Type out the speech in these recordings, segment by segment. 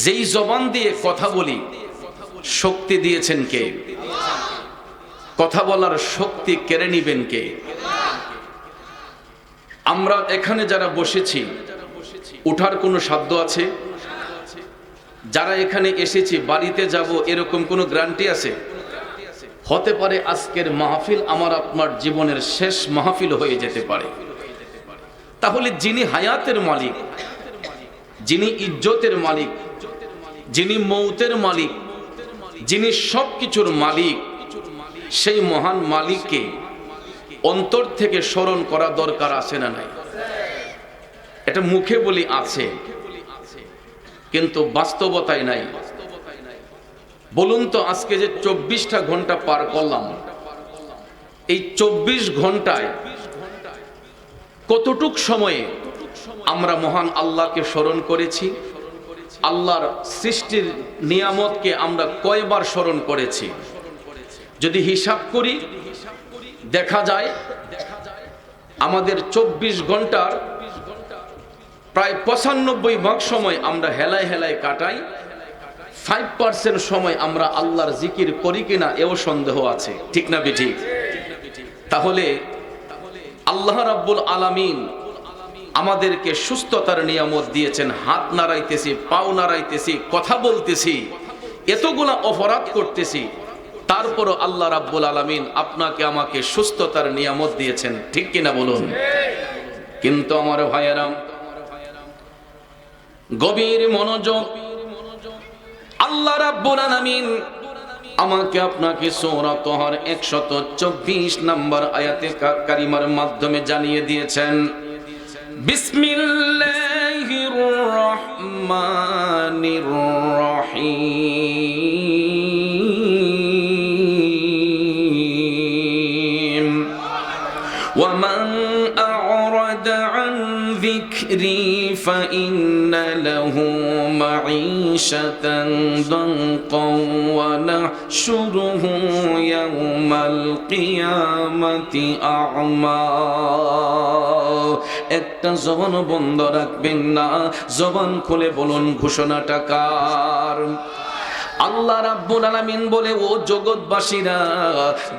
যেই জবান দিয়ে কথা বলি শক্তি দিয়েছেন কে? কথা বলার শক্তি কেড়ে নিবেন কে? আমরা এখানে যারা বসেছি উঠার কোনো সাধ্য আছে? যারা এখানে এসেছি বাড়িতে যাব এরকম কোনো গ্যারান্টি আছে? হতে পারে আজকের মাহফিল আমার আপনার জীবনের শেষ মাহফিল হয়ে যেতে পারে। তাহলে যিনি হায়াতের মালিক, যিনি ইজ্জতের মালিক, যিনি মৌতের মালিক, যিনি সবকিছুর মালিক, সেই মহান মালিককে অন্তর থেকে স্মরণ করা দরকার আছে না নাই? এটা মুখে বলি আছে, কিন্তু বাস্তবতায় নাই। বলুন তো, আজকে যে 24টা ঘন্টা পার করলাম, এই 24 ঘন্টায় কতটুক সময়ে আমরা মহান আল্লাহকে স্মরণ করেছি? আল্লাহর সৃষ্টির নিয়ামতকে আমরা কয়বার স্মরণ করেছি? যদি হিসাব করি দেখা যায় আমাদের 24 ঘন্টার প্রায় 95 ভাগ সময় আমরা হেলায় হেলায় কাটাই। 5% সময় আমরা আল্লাহর জিকির করি কিনা এও সন্দেহ আছে, ঠিক না বেঠিক? তাহলে আল্লাহ রাব্বুল আলামিন আমাদেরকে সুস্থতার নিয়ামত দিয়েছেন। হাত নাড়াইতেছি, পাও নাড়াইতেছি, কথা বলতেছি, এতগুলা অপরাধ করতেছি, তারপরও আল্লাহ রাব্বুল আলামিন আপনাকে আমাকে সুস্থতার নিয়ামত দিয়েছেন, ঠিক কিনা বলুন? কিন্তু আমার ভাইয়েরা, গভীর মনোযোগ, আল্লাহ রাব্বুল আলামিন আমাকে আপনাকে সূরা তাহার 124 নম্বর আয়াতে কারিমার মাধ্যমে জানিয়ে দিয়েছেন, বিসমিল্লাহির রহমানির রহিম, ওয়া মান আ'রাদা আন যিকরি ফাইন্না লাহু মাঈশাতান দানকান ওয়া নাহশুরুহু ইয়াওমাল কিয়ামাতি আ'মা। একটা জবান বন্ধ রাখবেন না, জবান খুলে বলুন ঘোষণাটা কার? আল্লাহ রাব্বুল আলামিন বলে, ও জগৎবাসীরা,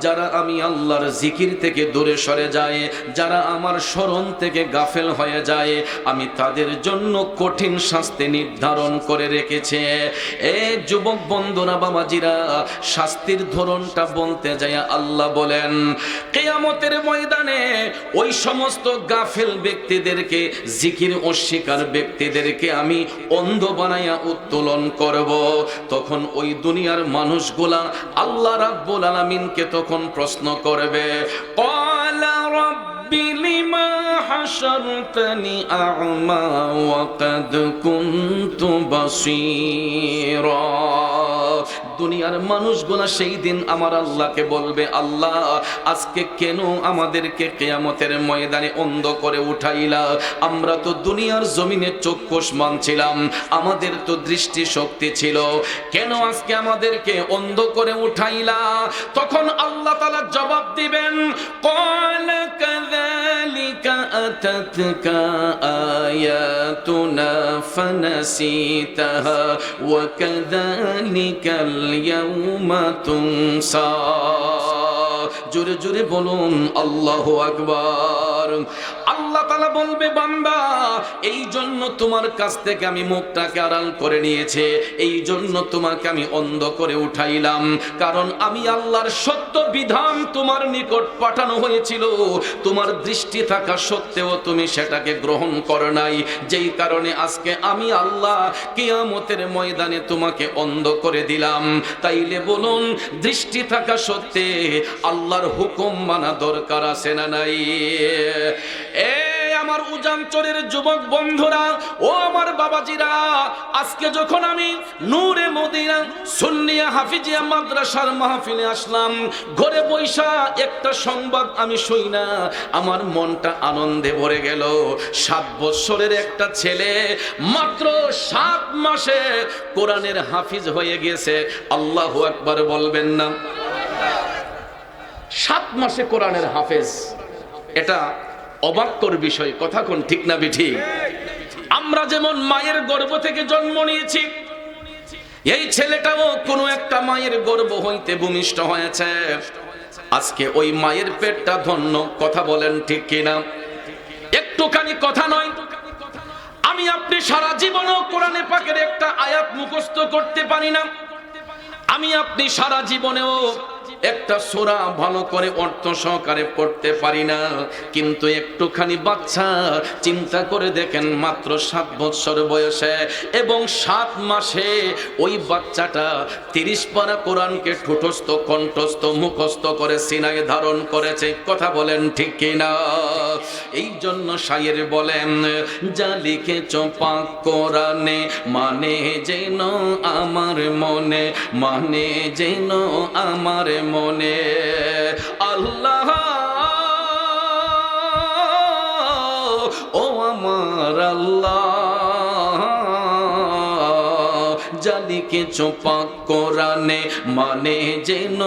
যারা আমি আল্লাহর জিকির থেকে দূরে সরে যায়, যারা আমার স্মরণ থেকে গাফেল হয়ে যায়, আমি তাদের জন্য কঠিন শাস্তি নির্ধারণ করে রেখেছে। এ যুবক বন্ধুরা, বাবাজিরা, শাস্তির ধরনটা বলতে যায় আল্লাহ বলেন, কিয়ামতের ময়দানে ওই সমস্ত গাফেল ব্যক্তিদেরকে, জিকির অস্বীকার ব্যক্তিদেরকে আমি অন্ধ বানাইয়া উত্তোলন করব। তখন ওই দুনিয়ার মানুষগুলা আল্লাহ রাব্বুল আলামিনকে তখন প্রশ্ন করবে, ক্বালা রাব্বি লিমা হাশারতানি আ'মা ওয়া কাদ কুনতু বাসীরা। দুনিয়ার মানুষগুলা সেই দিন আমার আল্লাহকে বলবে, আল্লাহ, আজকে কেন আমাদেরকে কিয়ামতের ময়দানে অন্ধ করে উঠাইলা? আমরা তো দুনিয়ার জমিনে চক্ষুষ্মান ছিলাম, আমাদের তো দৃষ্টি শক্তি ছিল, কেন আজকে আমাদেরকে অন্ধ করে উঠাইলা? তখন আল্লাহ তাআলা জবাব দিবেন, ক্বালা কাযালিকা আতাতকা আয়াতুনা ফানাসিতাহা ওয়া কাযালিকাল ইয়াউমা তুনসা। জোরে জোরে বলুন আল্লাহু আকবার। আল্লাহ তাআলা বলবে, বান্দা, এই জন্য তোমার কাছ থেকে আমি মুখটাকে আড়াল করে নিয়েছে, এই জন্য তোমাকে আমি অন্ধ করে উঠাইলাম, কারণ আমি আল্লাহর সত্য বিধান তোমার নিকট পাঠানো হয়েছিল, তোমার দৃষ্টি থাকা সত্ত্বেও তুমি সেটাকে গ্রহণ করো নাই, যেই কারণে আজকে আমি আল্লাহ কিয়ামতের ময়দানে তোমাকে অন্ধ করে দিলাম। তাইলে বলুন, দৃষ্টি থাকা সত্ত্বে আল্লাহর হুকুম মানা দরকার আছে না নাই? আমার উজানচরের যুবক বন্ধুরা, ও আমার বাবাজিরা, আজকে যখন আমি নূরে মদিনা সুন্নিয়া হাফিজিয়া মাদ্রাসার মাহফিলে আসলাম, ঘরে বৈশা একটা সংবাদ আমি শুইনা আমার মনটা আনন্দে ভরে গেল। 7 বছরের একটা ছেলে মাত্র 7 মাসে কোরআনের হাফিজ হয়ে গেছে। আল্লাহু আকবার বলবেন না? 7 মাসে কোরআনের হাফেজ, এটা অবাক্যর বিষয়, কথা কোন ঠিক না বেঠিক? আমরা যেমন মায়ের গর্ভ থেকে জন্ম নিয়েছি, এই ছেলেটাও কোনো একটা মায়ের গর্ভ হইতে ভূমিষ্ঠ হয়েছে। আজকে ওই মায়ের পেটটা ধন্য। কথা বলেন ঠিক কিনা? একটুখানি কথা নয়, আমি আপনি সারা জীবনও কোরআনে পাকের একটা আয়াত মুখস্থ করতে পারি না। আমি আপনি সারা জীবনেও একটা সূরা ভালো করে অর্থ সহকারে পড়তে পারি না। কিন্তু একটুখানি বাচ্চা চিন্তা করে দেখেন, মাত্র 7 বছর বয়সে এবং 7 মাসে ওই বাচ্চাটা 30 পারা কোরআনকে ঠোঁটস্থ কণ্ঠস্থ মুখস্থ করে সিনায় ধারণ করেছে। কথা বলেন ঠিক কিনা? এই জন্য শায়ের বলেন, যা লিখেছ পাক কোরআনে মানে যেন আমার মনে, মানে যেন আমার মনে। আল্লাহ ও আমার আল্লাহ, যা লিখেছ পাক কোরআনে মানে যেন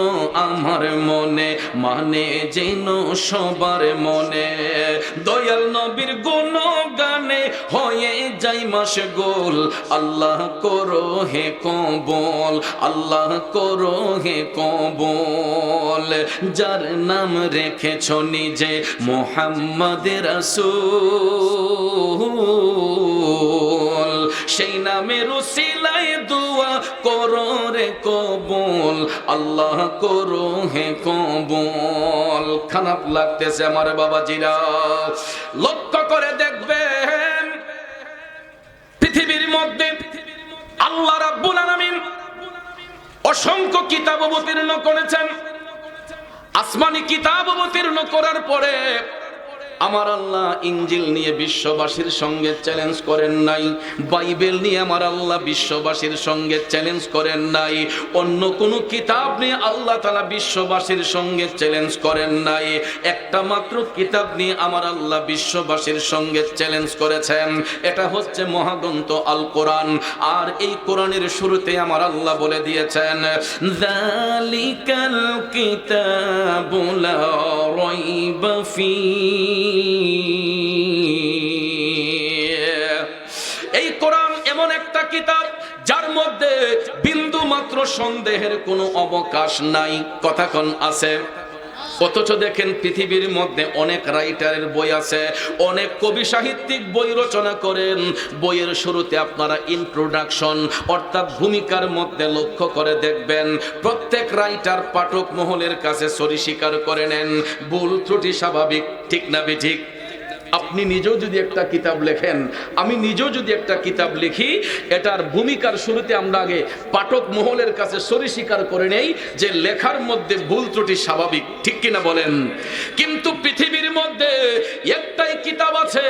আমার মনে, মানে যেন সবার মনে। দয়াল নবীর গুণগানে হয়ে যাই মাশগুল, আল্লাহ করো হে কবুল, আল্লাহ করো হে কবুল। যার নাম রেখেছ নিজে মুহাম্মদ রাসূল, সেই নামের উসিলায় দোয়া করো রে কবুল, আল্লাহ করো হে কবুল। খারাপ লাগতেছে আমার বাবাজিরা, লক্ষ্য করে দেখবেন পৃথিবীর মধ্যে আল্লাহ রাব্বুল আলামিন অসংখ্য কিতাব অবতীর্ণ করেছেন। আসমানি কিতাব অবতীর্ণ করার পরে আমার আল্লাহ ইনজিল নিয়ে বিশ্ববাসীর সঙ্গে চ্যালেঞ্জ করেন নাই, বাইবেল নিয়ে আমার আল্লাহ বিশ্ববাসীর সঙ্গে চ্যালেঞ্জ করেন নাই, অন্য কোনো কিতাব নিয়ে আল্লাহ তাআলা বিশ্ববাসীর সঙ্গে চ্যালেঞ্জ করেন নাই। একটা মাত্র কিতাব নিয়ে আমার আল্লাহ বিশ্ববাসীর সঙ্গে চ্যালেঞ্জ করেছেন, এটা হচ্ছে মহাগ্রন্থ আল কোরআন। আর এই কোরআনের শুরুতে আমার আল্লাহ বলে দিয়েছেন, যালিকাল কিতাবু লা রাইবা ফীহি। এই কোরআন এমন একটা কিতাব যার মধ্যে বিন্দু মাত্র সন্দেহের কোনো অবকাশ নাই। কথা কোন আছে? অথচ দেখেন পৃথিবীর মধ্যে অনেক রাইটারের বই আছে, অনেক কবি সাহিত্যিক বই রচনা করেন। বইয়ের শুরুতে আপনারা ইন্ট্রোডাকশন অর্থাৎ ভূমিকার মধ্যে লক্ষ্য করে দেখবেন প্রত্যেক রাইটার পাঠক মহলের কাছে সরি স্বীকার করে নেন, ভুল ত্রুটি স্বাভাবিক। ঠিক না বেঠিক? আপনি নিজেও যদি একটা কিতাব লেখেন, আমি নিজেও যদি একটা কিতাব লিখি, এটার ভূমিকার শুরুতে আমরা আগে পাঠক মহলের কাছে সরি স্বীকার করে নেই যে লেখার মধ্যে ভুল ত্রুটি স্বাভাবিক। ঠিক কিনা বলেন? কিন্তু পৃথিবীর মধ্যে একটাই কিতাব আছে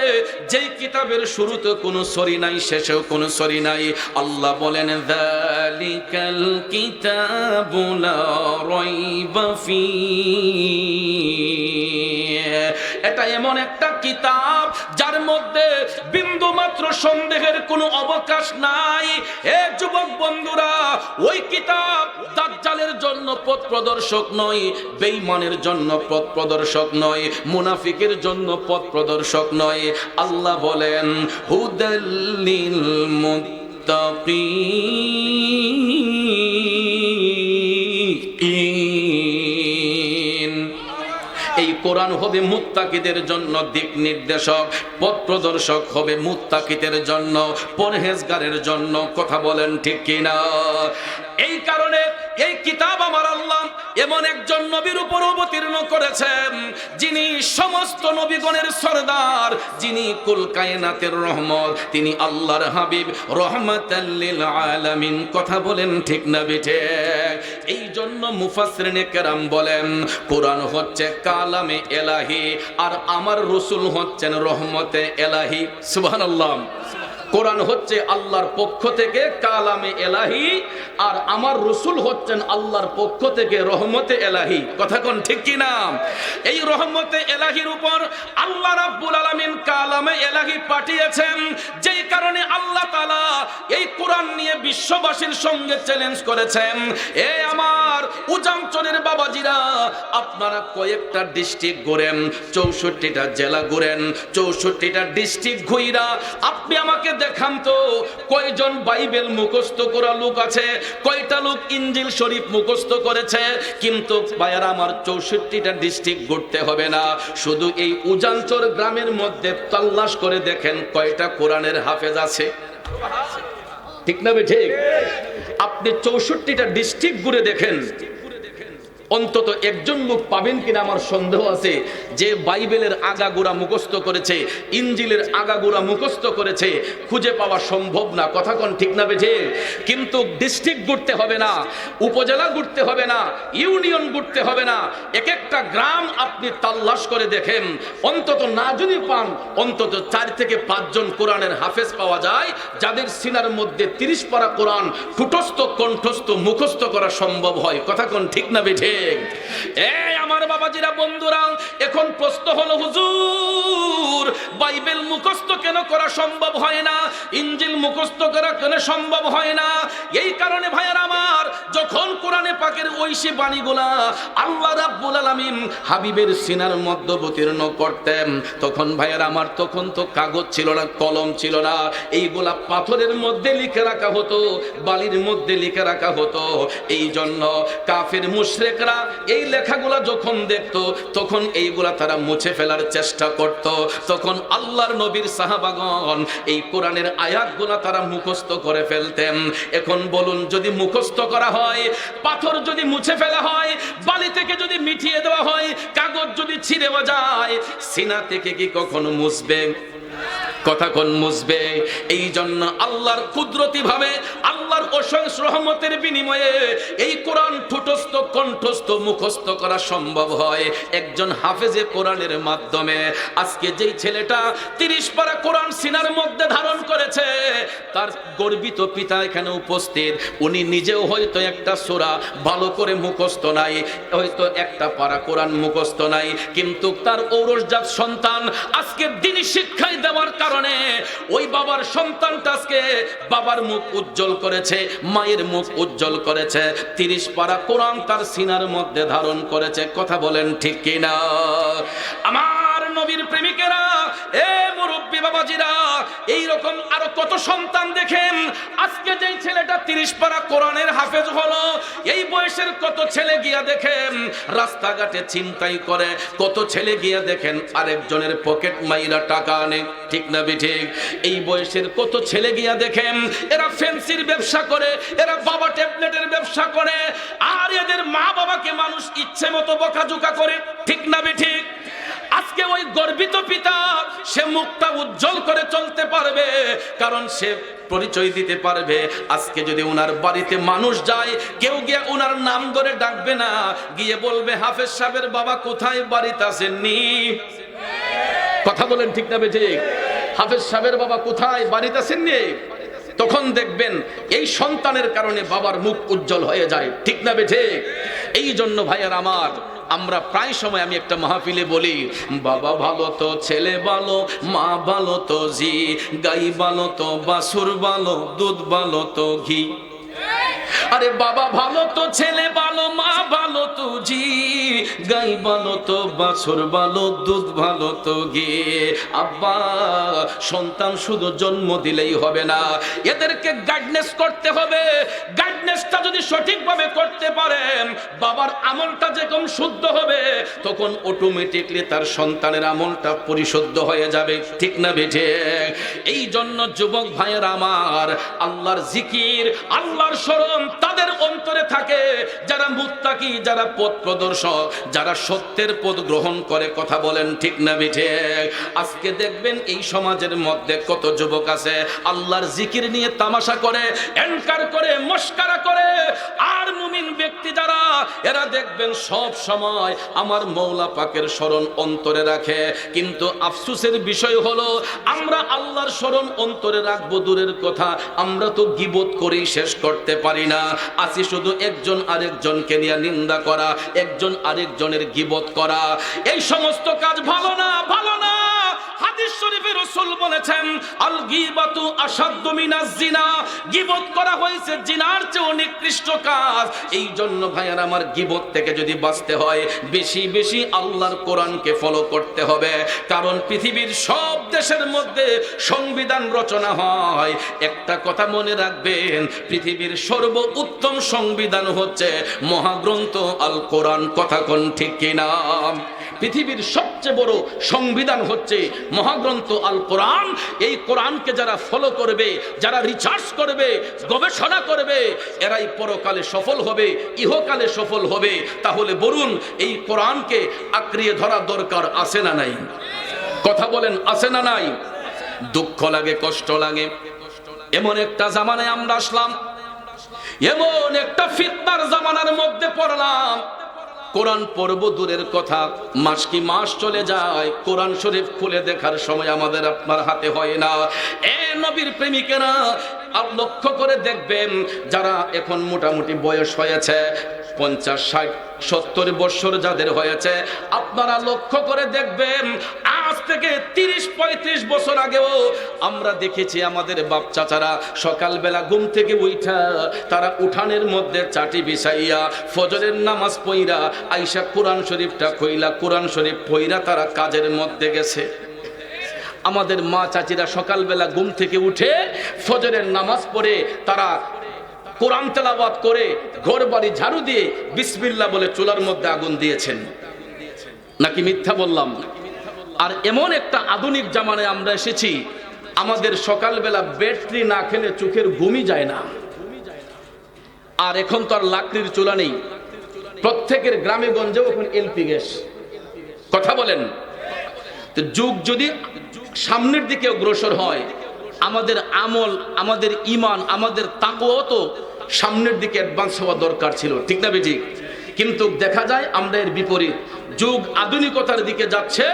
যেই কিতাবের শুরুতে কোনো সরি নাই, শেষেও কোনো সরি নাই। আল্লাহ বলেন, যালিকাল কিতাবু লা রাইবা ফীহি। এটা এমন একটা কিতাব যার মধ্যে বিন্দু মাত্র সন্দেহের কোনো অবকাশ নাই। হে যুবক বন্ধুরা, ওই কিতাব দাজ্জালের জন্য পথ প্রদর্শক নয়, বেঈমানের জন্য পথ প্রদর্শক নয়, মুনাফিকের জন্য পথ প্রদর্শক নয়। আল্লাহ বলেন, হুদাল লিল মুত্তাকিন। এই কোরআন হবে মুত্তাকিদের জন্য দিক নির্দেশক, পথ প্রদর্শক হবে মুত্তাকিদের জন্য, পরহেজগারের জন্য। কথা বলেন ঠিক কিনা? এই কারণে এই কিতাব আমার আল্লাহ এমন একজন নবীর উপর অবতীর্ণ করেছেন যিনি সমস্ত নবীগণের সরদার, যিনি কুল কায়নাতের রহমত, তিনি আল্লাহর হাবিব রহমাতাল লিল আলামিন। কথা বলেন ঠিক না বেঠিক? এই জন্য মুফাসসিরিনে কেরাম বলেন কোরআন হচ্ছে কালামে এলাহি আর আমার রাসূল হচ্ছেন রহমতে এলাহি। সুবহানাল্লাহ। কোরআন হচ্ছে আল্লাহর পক্ষ থেকে কালামে এলাহি আর আমার রাসূল হচ্ছেন আল্লাহর পক্ষ থেকে রহমতে এলাহি। কথা কোন ঠিক কি না? এই রহমতে এলাহির উপর আল্লাহ রাব্বুল আলামিন কালামে এলাহি পাঠিয়েছেন, যেই কারণে আল্লাহ তাআলা এই কোরআন নিয়ে বিশ্ববাসীর সঙ্গে চ্যালেঞ্জ করেছেন, এ আমার উজামচরের বাবাজিরা, আপনারা কয়েকটা ডিস্ট্রিক্ট ঘুরেন, 64টা জেলা ঘুরেন, 64টা ডিস্ট্রিক্ট ঘুইরা আপনি আমাকে দেখান তো কয়জন বাইবেল মুখস্থ করা লোক আছে, কয়টা লোক ইনজিল শরীফ মুখস্থ করেছে। কিন্তু ভাইয়ারা আমার 64টা ডিস্ট্রিক্ট ঘুরতে হবে না, শুধু এই উজানচর গ্রামের মধ্যে তালাশ করে দেখেন কয়টা কোরআনের হাফেজ আছে। ঠিক না বে ঠিক? আপনি 64টা ডিস্ট্রিক্ট ঘুরে দেখেন, অন্তত একজন লোক পাবেন কিনা আমার সন্দেহ আছে যে বাইবেলের আগাগোড়া মুখস্থ করেছে, ইনজিলের আগাগোড়া মুখস্থ করেছে। খুঁজে পাওয়া সম্ভব না, কথা কোন ঠিক না বেঠে? কিন্তু ডিস্ট্রিক্ট ঘুরতে হবে না, উপজেলা ঘুরতে হবে না, ইউনিয়ন ঘুরতে হবে না, এক একটা গ্রাম আপনি তাল্লাশ করে দেখেন, অন্তত না যদি পান অন্তত 4 থেকে 5 জন কোরআনের হাফেজ পাওয়া যায় যাদের সিনার মধ্যে 30 পারা কোরআন ঠুটস্থ কণ্ঠস্থ মুখস্থ করা সম্ভব হয়। কথা কোন ঠিক না বেঠে? এই আমার বাবাজিরা, বন্ধুরা, এখন প্রশ্ন হলো হুজুর বাইবেল মুখস্থ কেন করা সম্ভব হয় না, ইনজিল মুখস্থ করা কেন সম্ভব হয় না? এই কারণে ভাইয়ের আমার, যখন কোরআনে পাকের ঐশী বাণীগুলা আল্লাহ রাব্বুল আলামিন হাবিবের সিনার মধ্যে অবতীর্ণ করতেন, তখন ভাইয়ের আমার তখন তো কাগজ ছিল না, কলম ছিল না, এইগুলা পাথরের মধ্যে লিখে রাখা হতো, বালির মধ্যে লিখে রাখা হতো। এই জন্য কাফের মুশরিকরা এই লেখাগুলা যখন দেখতো তখন এইগুলা তারা মুছে ফেলার চেষ্টা করত। তখন আল্লাহর নবীর সাহাবাগণ এই কোরআনের আয়াতগুলা তারা মুখস্থ করে ফেলতেন। এখন বলুন, যদি মুখস্থ করা হয়, পাথর যদি মুছে ফেলা হয়, বালি থেকে যদি মিটিয়ে দেওয়া হয়, কাগজ যদি ছিঁড়ে যায়, সিনা থেকে কি কখনো মুছবে? কথা কোন মুছবে? এই জন্য আল্লাহর কুদরতি ভাবে, আল্লাহর অসংখ্য রহমতের বিনিময়ে এই কোরআন ঠুটস্থ কণ্ঠস্থ মুখস্থ করা সম্ভব হয় একজন হাফেজে কোরআনের মাধ্যমে। আজকে যেই ছেলেটা 30 পারা কোরআন সিনার মধ্যে ধারণ করেছে, তার গর্বিত পিতা এখানে উপস্থিত, উনি নিজেও হয়তো একটা সূরা ভালো করে মুখস্থ নাই, হয়তো একটা পারা কোরআন মুখস্থ নাই, কিন্তু তার ঔরসজাত সন্তান আজকে দ্বীনি শিক্ষায় দেওয়ার কারণে ওই বাবার সন্তানটা আজকে বাবার মুখ উজ্জ্বল করেছে, মায়ের মুখ উজ্জ্বল করেছে, 30 পারা কোরআন তার সিনার মধ্যে ধারণ করেছে। কথা বলেন ঠিক কিনা? আমার নবীর প্রেমিকেরা, এ মুরব্বী বাবাজিরা, এইরকম আরো কত সন্তান দেখেন। আজকে যেই ছেলেটা 30 পারা কোরআনের হাফেজ হলো, এই বয়সের কত ছেলে গিয়া দেখেন রাস্তাঘাটে ছিনতাই করে, কত ছেলে গিয়া দেখেন আরেকজনের পকেট মাইরা টাকা আনে। ঠিক না ঠিক? এই বয়সের কত ছেলে গিয়া দেখেন এরা ফ্যান্সির ব্যবসা করে, এরা বাবা ট্যাবলেটের ব্যবসা করে, আর এদের মা বাবাকে মানুষ ইচ্ছে মতো বকাঝোকা করে। ঠিক না ঠিক? আজকে ওই গর্বিত পিতা, সে মুখটা উজ্জ্বল করে চলতে পারবে, কারণ সে পরিচয় দিতে পারবে। আজকে যদি উনার বাড়িতে মানুষ যায়, কেউ গিয়ে উনার নাম ধরে ডাকবে না, গিয়ে বলবে হাফেজ সাহেবের বাবা কোথায়, বাড়িতে আসেননি। কথা বলেন ঠিক না ঠিক? হাফেজ সাহেবের বাবা কোথায়, বাড়িতে আসেননি। তখন দেখবেন এই সন্তানের কারণে বাবার মুখ উজ্জ্বল হয়ে যায়। ঠিক না ঠিক? এই জন্য ভাইয়ার আমার, আমরা প্রায় সময় আমি একটা মাহফিলে বলি, বাবা ভালো তো ছেলে ভালো, মা ভালো তো জি, গাই ভালো তো বাছুর ভালো, দুধ ভালো তো ঘি। আরে বাবা ভালো তো ছেলে ভালো, মা ভালো তো জি, গাই ভালো তো বাছুর ভালো, দুধ ভালো তো ঘি। আব্বা, সন্তান শুধু জন্ম দিলেই হবে না, এদেরকে গাইডনেস করতে হবে। গাইডনেসটা যদি সঠিকভাবে করতে পারেন, বাবার আমলটা যেরকম শুদ্ধ হবে, তখন অটোমেটিকলি তার সন্তানের আমলটা পরিশুদ্ধ হয়ে যাবে। ঠিক না বেঠে? এই জন্য যুবক ভাইয়ের আমার, আল্লাহর জিকির, আল্লাহর স্মরণ তাদের অন্তরে থাকে যারা মুত্তাকি, যারা পথ প্রদর্শক, যারা সত্যের পথ গ্রহণ করে। কথা বলেন ঠিক না বেঠে? আজকে দেখবেন এই সমাজের মধ্যে কত যুবক আছে আল্লাহর জিকির নিয়ে তামাশা করে, এনকার করে, মস্কারা করে। আর মুমিন ব্যক্তি যারা, এরা দেখবেন সব সময় আমার মওলা পাকের স্মরণ অন্তরে রাখে। কিন্তু আফসোসের বিষয় হলো, আমরা আল্লাহর স্মরণ অন্তরে রাখবো দূরের কথা, আমরা তো গীবত করেই শেষ করতে পারি না। আসি শুধু একজন আরেকজনকে নিয়ে নিন্দা করা, একজন আরেকজনের গীবত করা। এই সমস্ত কাজ ভালো না, ভালো না। হাদিস শরীফে রাসূল বলেছেন আল গীবাতু আশাদ্দু মিনাজ জিনা, গীবত করা হয়েছে জিনার চেয়ে নিকৃষ্ট কাজ। এই জন্য ভাইয়ার আমার, গীবত থেকে যদি বাঁচতে হয় বেশি বেশি আল্লাহর কোরআনকে ফলো করতে হবে। কারণ পৃথিবীর সব দেশের মধ্যে সংবিধান রচনা হয়, একটা কথা মনে রাখবেন, পৃথিবীর সর্বোত্তম সংবিধান হচ্ছে মহাগ্রন্থ আল কোরআন। কথা কোন ঠিক কিনা? পৃথিবীর সবচেয়ে বড় সংবিধান হচ্ছে মহাগ্রন্থ আল কোরআন। এই কোরআনকে যারা ফলো করবে, যারা রিসার্চ করবে, গবেষণা করবে, এরাই পরকালে সফল হবে, ইহকালে সফল হবে। তাহলে বলুন, এই কোরআনকে আঁকড়িয়ে ধরা দরকার আছে না নাই? কথা বলেন, আছে না নাই? দুঃখ লাগে, কষ্ট লাগে। এমন একটা জামানায় আমরা আসলাম, এমন একটা ফিতনার জামানার মধ্যে পড়লাম, কোরআন পড়ব দূরের কথা, মাস কি মাস চলে যায়, কোরআন শরীফ খুলে দেখার সময় আমাদের আপনার হাতে হয় না। এ নবীর প্রেমিকেরা, লক্ষ্য করে দেখবেন, যারা এখন মোটামুটি বয়স হয়েছে 50, 60, 70 বছর যাদের হয়েছে, আপনারা লক্ষ্য করে দেখবেন, আজ থেকে 30-35 বছর আগেও আমরা দেখেছি আমাদের বাপ চাচারা সকালবেলা ঘুম থেকে উঠা তারা উঠানের মধ্যে চাটি বিছাইয়া ফজরের নামাজ পইরা আইসা কোরআন শরীফটা কইলা, কোরআন শরীফ পইরা তারা কাজের মধ্যে গেছে। আমাদের মা চাচিরা সকালবেলা ঘুম থেকে উঠে ফজরের নামাজ পড়ে তারা কোরআন তেলাওয়াত করে ঘর বাড়ি ঝাড়ু দিয়ে বিসমিল্লাহ বলে চুলার মধ্যে আগুন দিয়েছেন। নাকি মিথ্যা বললাম? আর এমন একটা আধুনিক জামানায় আমরা এসেছি, আমাদের সকালবেলা ব্যাটারি না খেলে চোখের ঘুমই যায় না। আর এখন তো আর লাকড়ির চুলা নেই, প্রত্যেকের গ্রামে গঞ্জেও এখন এলপি গ্যাস। কথা বলেন, তো যুগ যদি সামনের দিকে অগ্রসর হয়, আমাদের আমল, আমাদের ঈমান, আমাদের তাকওয়া তো সামনের দিকে অ্যাডভান্স হওয়া দরকার ছিল, ঠিক না বেঠিক? কিন্তু দেখা যায় আমরা এর বিপরীত, যুগ আধুনিকতার দিকে যাচ্ছে,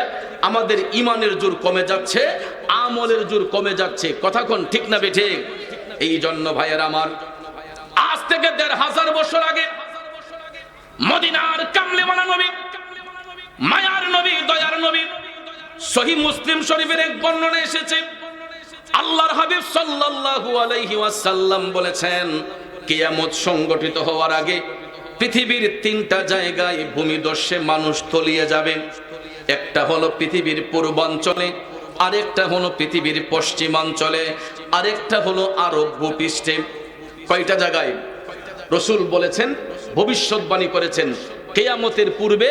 আমাদের ঈমানের জোর কমে যাচ্ছে, আমলের জোর কমে যাচ্ছে। কথা কোন ঠিক না বেঠিক? এই জন্য ভাইয়ের আমার, আজ থেকে 1500 বছর আগে মদিনার কামলিওয়ালা নবী, মায়ার নবী, দয়ার নবী, সহিহ মুসলিম শরীফের এক বর্ণনা এসেছে, আল্লাহর হাবিব সাল্লাল্লাহু আলাইহি ওয়াসাল্লাম বলেছেন, কিয়ামত সংগঠিত হওয়ার আগে পৃথিবীর 3টা জায়গায় ভূমিধসে মানুষ তলিয়ে যাবে। একটা হলো পৃথিবীর পূর্বাঞ্চলে, আরেকটা হলো পৃথিবীর পশ্চিমাঞ্চলে, আরেকটা হলো আরব ভূপৃষ্ঠে। কয়টা জায়গায়? রাসূল বলেছেন, ভবিষ্যৎবাণী করেছেন, কিয়ামতের পূর্বে,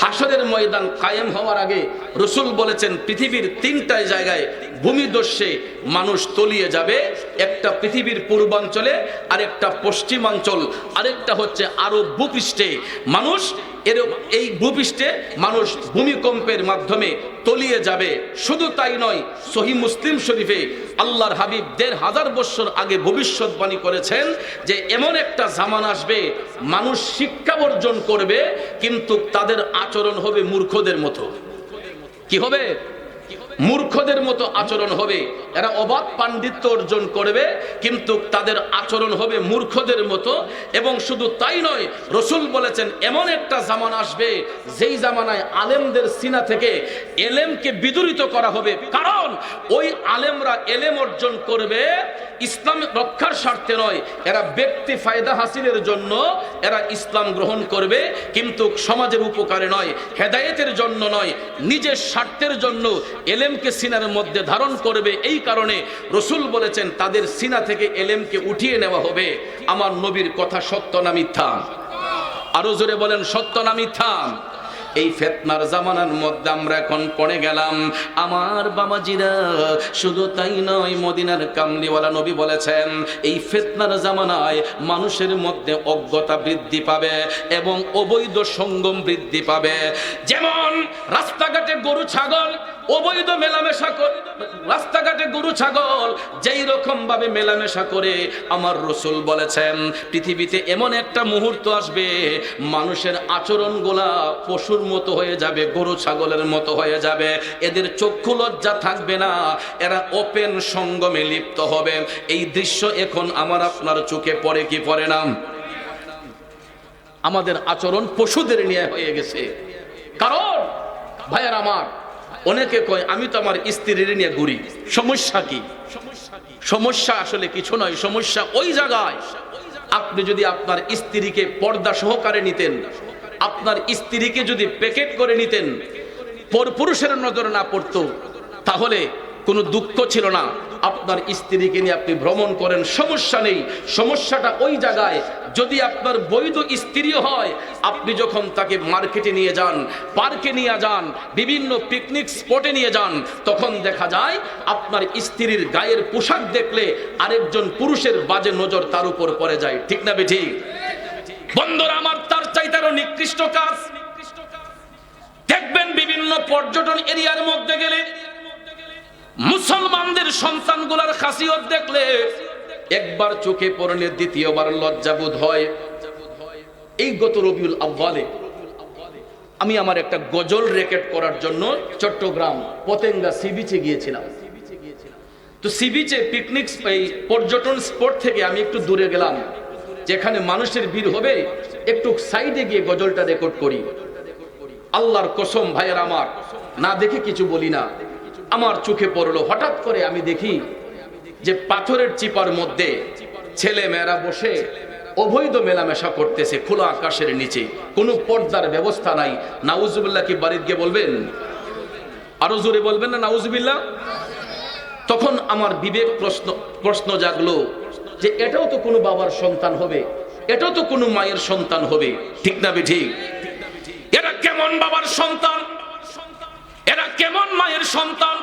হাসরের ময়দান কায়েম হওয়ার আগে রাসূল বলেছেন পৃথিবীর 3টায় জায়গায় ভূমিধসে মানুষ তলিয়ে যাবে। একটা পৃথিবীর পূর্বাঞ্চলে, আরেকটা পশ্চিমাঞ্চল, আরেকটা হচ্ছে আরব ভূপৃষ্ঠে। মানুষ এই ভূপৃষ্ঠে মানুষ ভূমিকম্পের মাধ্যমে তলিয়ে যাবে। শুধু তাই নয়, সহিহ মুসলিম শরীফে আল্লাহর হাবিব 1500 বছর আগে ভবিষ্যৎবাণী করেছেন যে এমন একটা জামান আসবে, মানুষ শিক্ষা অর্জন করবে কিন্তু তাদের আচরণ হবে মূর্খদের মতো। কি হবে? মূর্খদের মতো আচরণ হবে। এরা অবাধ পাণ্ডিত্য অর্জন করবে কিন্তু তাদের আচরণ হবে মূর্খদের মতো। এবং শুধু তাই নয়, রাসূল বলেছেন এমন একটা জামানা আসবে যেই জামানায় আলেমদের সিনা থেকে এলেমকে বিদূরিত করা হবে। কারণ ওই আলেমরা এলেম অর্জন করবে ইসলাম রক্ষার স্বার্থে নয়, এরা ব্যক্তি ফায়দা হাসিলের জন্য এরা ইসলাম গ্রহণ করবে, কিন্তু সমাজের উপকারে নয়, হেদায়েতের জন্য নয়, নিজের স্বার্থের জন্য এলেমকে সিনার মধ্যে ধারণ করবে। এই কারণে রাসূল বলেছেন তাদের সিনা থেকে এলেমকে উঠিয়ে নেওয়া হবে। আমার নবীর কথা সত্য না মিথ্যা? আরো জোরে বলেন, সত্য না মিথ্যা? এই ফিতনার জামানার মধ্যে আমরা এখন পড়ে গেলাম। আমার বাবাজিরা, শুধু তাই নয়, মদিনার কামলিওয়ালা নবী বলেছেন এই ফিতনার জামানায় মানুষের মধ্যে অজ্ঞতা বৃদ্ধি পাবে এবং অবৈধ সঙ্গম বৃদ্ধি পাবে। যেমন রাস্তাঘাটে গরু ছাগল অবৈধ মেলামেশা করে, রাস্তাঘাটে গরু ছাগল যেই রকম ভাবে মেলামেশা করে, আমার রাসূল বলেছেন পৃথিবীতে এমন একটা মুহূর্ত আসবে মানুষের আচরণগুলা পশুর মতো হয়ে যাবে, গরু ছাগলের মতো হয়ে যাবে। এদের চক্ষু লজ্জা থাকবে না, এরা ওপেন সঙ্গমে লিপ্ত হবে। এই দৃশ্য এখন আমার আপনার চোখে পড়ে কি পড়ে না? আমাদের আচরণ পশুদের নিয়ে হয়ে গেছে। কারণ ভাইয়ার আমার, অনেকে কয় আমি তো আমার স্ত্রীর নিয়ে ঘুরি, সমস্যা কি? সমস্যা আসলে কিছু নয়, সমস্যা ওই জায়গায় আপনি যদি আপনার স্ত্রীকে পর্দা সহকারে নিতেন, আপনার স্ত্রীকে যদি প্যাকেট করে নিতেন, পরপুরুষের নজরে না পড়তো, তাহলে কোনো দুঃখ ছিল না। আপনার স্ত্রীকে নিয়ে আপনি ভ্রমণ করেন, সমস্যা নেই। সমস্যাটা ওই জায়গায় যদি আপনার বৈধ স্ত্রী হয়, আপনি যখন তাকে মার্কেটে নিয়ে যান, পার্কে নিয়ে যান, বিভিন্ন পিকনিক স্পটে নিয়ে যান, তখন দেখা যায় আপনার স্ত্রীর গায়ের পোশাক দেখলে আরেকজন পুরুষের বাজে নজর তার উপর পড়ে যায়, ঠিক না বেঠিক? বন্ধুরা আমার, তার চাইতে আরো নিকৃষ্ট কাজ দেখবেন বিভিন্ন পর্যটন এরিয়ার মধ্যে গেলে মুসলমানদের সন্তানগুলার খাসিয়ত দেখলে একবার চোখে পড়লে দ্বিতীয়বার লজ্জাবোধ হয়। এই গত রবিউল আউয়ালে আমি আমার একটা গজল রেকর্ড করার জন্য চট্টগ্রাম পতেঙ্গা সি বিচে গিয়েছিলাম। তো সি বিচে পিকনিক এই পর্যটন স্পট থেকে আমি একটু দূরে গেলাম, যেখানে মানুষের ভিড় হবে, একটু সাইডে গিয়ে গজলটা রেকর্ড করি। আল্লাহর কসম ভাইয়ের আমার, না দেখে কিছু বলি না, আমার চোখে পড়লো, হঠাৎ করে আমি দেখি যে পাথরের চিপার মধ্যে ছেলে মেয়েরা বসে অবৈধ মেলামেশা করতেছে খোলা আকাশের নিচে, কোনো পর্দার ব্যবস্থা নাই। নাউজুবিল্লাহ কি বাড়িতে গিয়ে বলবেন? আরো জোরে বলবেন না নাউজুবিল্লাহ? তখন আমার বিবেক প্রশ্ন জাগলো যে এটাও তো কোনো বাবার সন্তান হবে, এটাও তো কোনো মায়ের সন্তান হবে, ঠিক না বেঠিক? এরা কেমন বাবার সন্তান, এরা কেমন মায়ের সন্তান?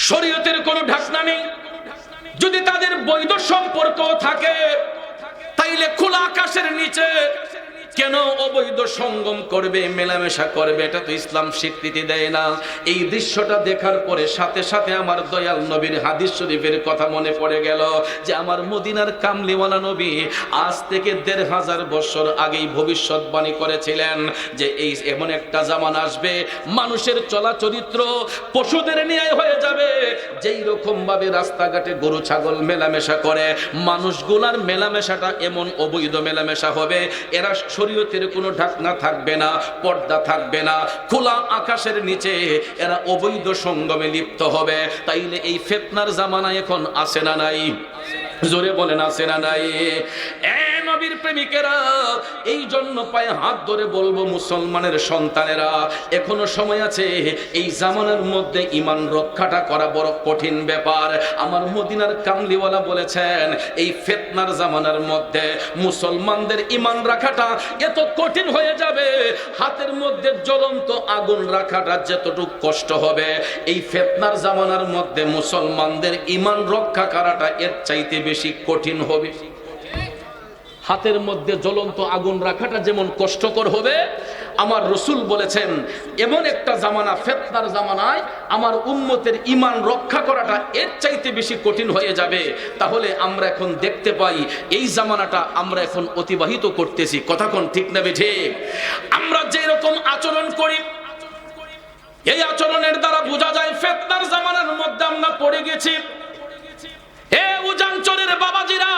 শরীয়তের কোনো ঢাকনা নেই। যদি তাদের বৈধ সম্পর্ক থাকে, তাইলে খোলা আকাশের নিচে কেন অবৈধ সঙ্গম করবে, মেলামেশা করবে? এটা তো ইসলাম স্বীকৃতি দেয় না। এই দৃশ্যটা দেখার পরে সাথে সাথে আমার দয়াল নবীর হাদিস শরীফের কথা মনে পড়ে গেল, যে আমার মদিনার কামলিওয়ালা নবী আজ থেকে ১৫০০ বছর আগেই ভবিষ্যৎবাণী করেছিলেন যে এই এমন একটা জামানা আসবে, মানুষের চলা চরিত্র পশুদের নিয়ে হয়ে যাবে। যেই রকম ভাবে রাস্তাঘাটে গরু ছাগল মেলামেশা করে, মানুষগুলার মেলামেশাটা এমন অবৈধ মেলামেশা হবে। এরা শরীয়তের কোনো ঢাকনা থাকবে না, পর্দা থাকবে না, খোলা আকাশের নিচে এরা অবৈধ সঙ্গমে লিপ্ত হবে। তাইলে এই ফিতনার জামানা এখন আছে না নাই? জোরে বলেন আছে না নাই? নবীর প্রেমিকেরা, এই জন্য পায়ে হাত ধরে বলবো মুসলমানের সন্তানেরা, এখনো সময় আছে। এই জামানার মধ্যে ঈমান রক্ষাটা করা বড় কঠিন ব্যাপার। আমার মদিনার কামলিওয়ালা বলেছেন, এই ফিতনার জামানার মধ্যে মুসলমানদের ঈমান রাখাটা এত কঠিন হয়ে যাবে, হাতের মধ্যে জ্বলন্ত আগুন রাখাটা যতটুকু কষ্ট হবে, এই ফিতনার জামানার মধ্যে মুসলমানদের ঈমান রক্ষা করাটা এর চাইতে বেশি কঠিন হবে। হাতের মধ্যে জ্বলন্ত আগুন রাখাটা যেমন কষ্টকর হবে, আমার রসুল বলেছেন এমন একটা জামানা, ফিতনার জামানায় আমার উম্মতের ঈমান রক্ষা করাটা এর চাইতে বেশি কঠিন হয়ে যাবে। তাহলে আমরা এখন দেখতে পাই এই জামানাটা আমরা এখন অতিবাহিত করতেছি, কথা কোন ঠিক না বেঠিক? আমরা যে রকম আচরণ করি, এই আচরণের দ্বারা বোঝা যায় ফিতনার জামানার মধ্যে আমরা পড়ে গেছি। হে উজানচরের বাবাজিরা,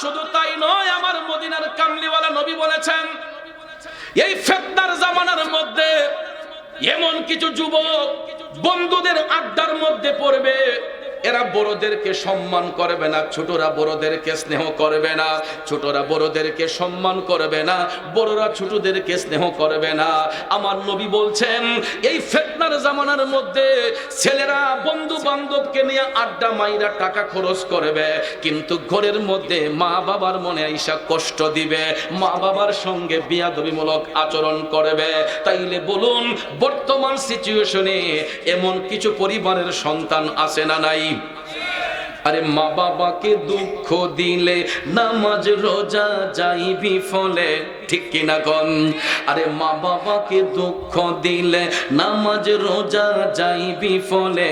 শুধু তাই নয়, আমার মদিনার কামলিওয়ালা নবী বলেছেন এই ফিতনার জামানার মধ্যে এমন কিছু যুবক বন্ধুদের আড্ডার মধ্যে পড়বে, এরা বড়দেরকে সম্মান করবে না, ছোটরা বড়দেরকে স্নেহ করবে না, ছোটরা বড়দেরকে সম্মান করবে না, বড়রা ছোটদেরকে স্নেহ করবে না। আমার নবী বলছেন এই ফিতনার জামানার মধ্যে ছেলেরা বন্ধু বান্ধবকে নিয়ে আড্ডা মাইরা টাকা খরচ করবে, কিন্তু ঘরের মধ্যে মা বাবার মনে আইসা কষ্ট দিবে, মা বাবার সঙ্গে বিয়াদবিমূলক আচরণ করবে। তাইলে বলুন, বর্তমান সিচুয়েশনে এমন কিছু পরিবারের সন্তান আছে না নাই? আরে মা বাবাকে দুঃখ দিলে নামাজ রোজা যাইবি ফলে, ঠিক কিনা কোন? আরে মা বাবাকে দুঃখ দিলে নামাজ রোজা যাইবি ফলে,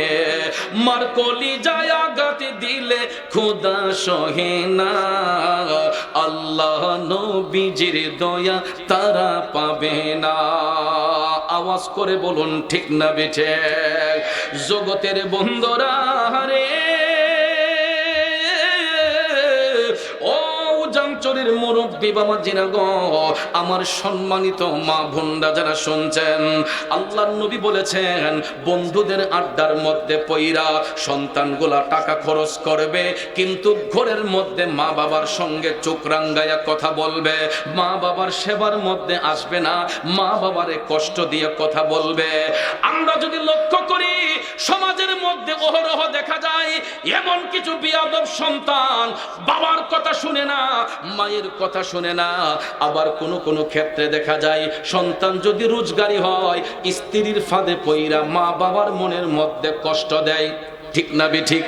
মার কলিজায় আঘাত দিলে খোদা সহে না, আল্লাহ নবীজির দয়া তারা পাবে না। আওয়াজ করে বলুন ঠিক না বেঠে? জগতের বন্ধুরা রে, ফজরের মুরব্বি বাবা জিনা গো, আমার সম্মানিত মা বোনরা যারা শুনছেন, আল্লাহর নবী বলেছেন বন্ধুদের আড্ডার মধ্যে পইরা সন্তানগুলা টাকা খরচ করবে, কিন্তু ঘরের মধ্যে মা বাবার সঙ্গে চোখ রাঙ্গাইয়া কথা বলবে, মা বাবার সেবার মধ্যে আসবে না, মা বাবারে কষ্ট দিয়ে কথা বলবে। আমরা যদি লক্ষ্য করি সমাজের মধ্যে অহরহ দেখা যায় এমন কিছু বিয়াদব সন্তান, বাবার কথা শুনে না, মায়ের কথা শুনে না। আবার কোন কোন ক্ষেত্রে দেখা যায় সন্তান যদি রোজগারি হয়, স্ত্রীর ফাঁদে পইরা মা বাবার মনের মধ্যে কষ্ট দেয়। ঠিক না বেঠিক?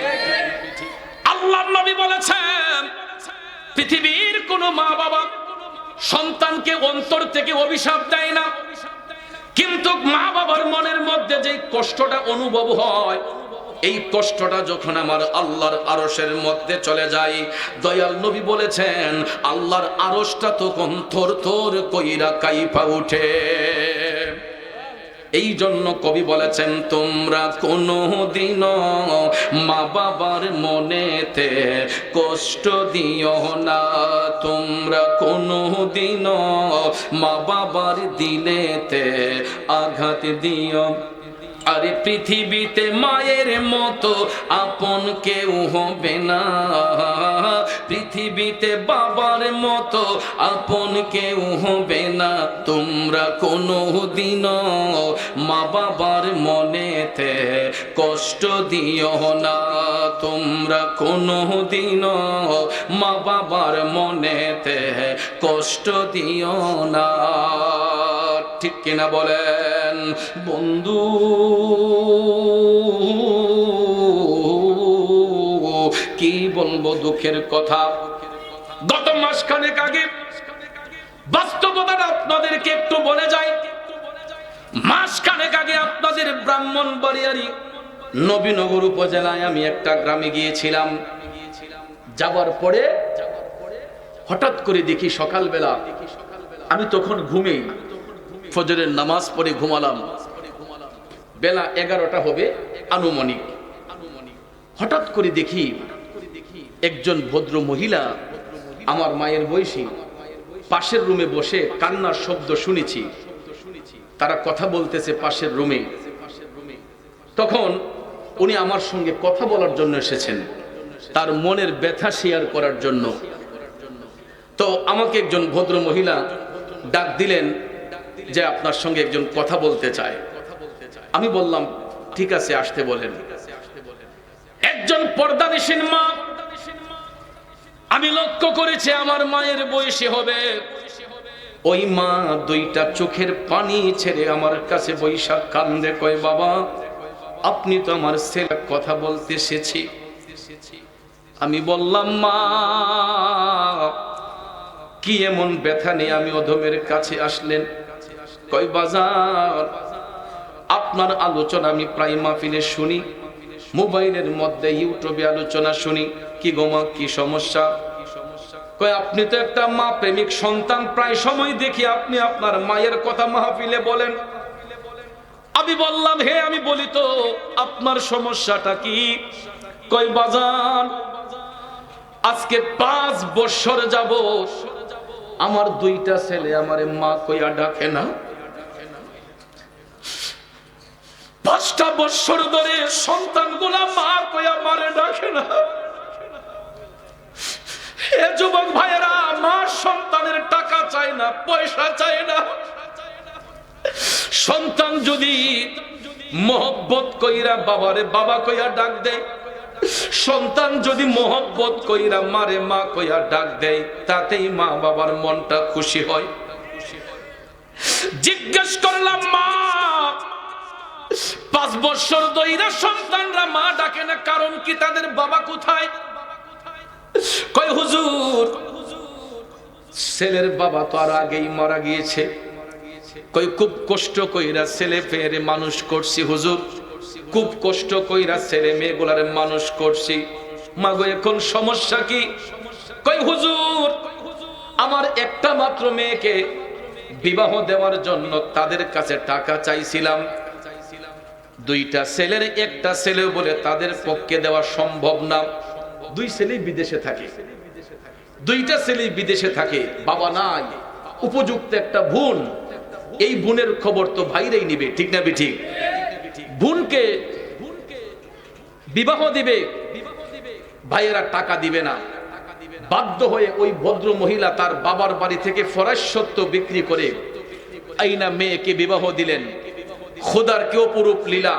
আল্লাহর নবী বলেছেন পৃথিবীর কোন মা বাবা সন্তানকে অন্তর থেকে অভিশাপ দেয় না, কিন্তু মা বাবার মনের মধ্যে যে কষ্টটা অনুভব হয়, এই কষ্টটা যখন আমার আল্লাহর আরশের মধ্যে চলে যায়, দয়াল নবী বলেছেন আল্লাহর আরশটা তখন থর থর কইরা কাইপা উঠে। এই জন্য কবি বলেছেন তোমরা কোনো দিনও মা বাবার মনেতে কষ্ট দিও না, তোমরা কোনো দিনও মা বাবার দিলেতে আঘাত দিও। আরে পৃথিবীতে মায়ের মতো আপন কেউ হবে না, পৃথিবীতে বাবার মতো আপন কেউ হবে না, তোমরা কোনো দিনও মা বাবার মনেতে কষ্ট দিও না, তোমরা কোনো দিনও মা বাবার মনেতে কষ্ট দিও না। ঠিক কিনা বলেন বন্ধু? কি বলবো দুঃখের কথা, গত মাসখানেক আগে বাস্তবতাটা আপনাদেরকে একটু বলে যায়। মাসখানেক আগে আপনাদের ব্রাহ্মণবাড়িয়ারই নবীনগর উপজেলায় আমি একটা গ্রামে গিয়েছিলাম। যাবার পরে হঠাৎ করে দেখি সকালবেলা, আমি তখন ঘুমে ফজরের নামাজ পড়ে ঘুমালাম, বেলা 11টা হবে আনুমানিক। হঠাৎ করে দেখি একজন ভদ্র মহিলা, আমার মায়ের বয়সী, পাশের রুমে বসে কান্নার শব্দ শুনেছি, তারা কথা বলতেছে পাশের রুমে। তখন উনি আমার সঙ্গে কথা বলার জন্য এসেছেন, তার মনের ব্যথা শেয়ার করার জন্য। তো আমাকে একজন ভদ্র মহিলা ডাক দিলেন যে আপনার সঙ্গে একজন কথা বলতে চায়। আমি বললাম ঠিক আছে, আসতে বলেন। একজন পর্দানিশীন মা, আমি লক্ষ্য করেছি আমার মায়ের বয়সী হবে, ওই মা দুইটা চোখের পানি ছেড়ে আমার কাছে বৈশাখ কান্দে, কয় বাবা আপনি তো আমার ছেলে, কথা বলতে এসেছি। আমি বললাম মা কি এমন ব্যথা নিয়ে আমি অধমের কাছে আসলেন? কয় বাজার আপনার আলোচনা আমি প্রায় মাহফিলে শুনি, মোবাইলের মধ্যে ইউটিউবে আলোচনা শুনি। কি গো মা, কি সমস্যা? কয় আপনি তো একটা মা প্রেমিক সন্তান, প্রায় সময় দেখি আপনি আপনার মায়ের কথা মাহফিলে বলেন। আমি বললাম হে, আমি বলি তো আপনার সমস্যাটা কি? কয় বাজার আজকে 5 বছর যাব আমার দুইটা ছেলে আমারে মা কইয়া ডাকে না। 5টা বছর ধরে সন্তানগুলা মা কইয়া মারে ডাকে না। হে যুবক ভাইয়েরা, মা সন্তানের টাকা চায় না, পয়সা চায় না। সন্তান যদি মহব্বত কইরা বাবারে বাবা কইয়া ডাক দেয়, সন্তান যদি মহব্বত কইরা মারে মা কইয়া ডাক দেয়, তাতেই মা বাবার মনটা খুশি হয়। জিজ্ঞেস করলাম মা 5 বছর ধরে সন্তানরা মা ডাকে না, কারণ কি? তাদের বাবা কোথায়? কয় হুজুর ছেলের বাবা তো আর আগেই মারা গিয়েছে। কই খুব কষ্ট কইরা ছেলে পেয়ে মানুষ করছি হুজুর, খুব কষ্ট কইরা ছেলে মেয়েগুলারে মানুষ করছি। মাগো এখন সমস্যা কি? কই হুজুর আমার একটা মাত্র মেয়েকে বিবাহ দেওয়ার জন্য তাদের কাছে টাকা চাইছিলাম, 2টা ছেলের একটা ছেলে বলে তাদের পক্ষে দেওয়া সম্ভব না। 2 ছেলেই বিদেশে থাকে, দুইটা ছেলে বিদেশে থাকে, বাবা নাই, উপযুক্ত একটা বোন। এই বোনের খবর তো ভাইরাই নিবে, ঠিক না ঠিক? বোনকে বিবাহ দিবে, ভাইয়েরা টাকা দিবে না। বাধ্য হয়ে ওই ভদ্র মহিলা তার বাবার বাড়ি থেকে ফরাসত্ব বিক্রি করে আইনা মেয়েকে বিবাহ দিলেন। খোদার কি অপরূপ লীলা!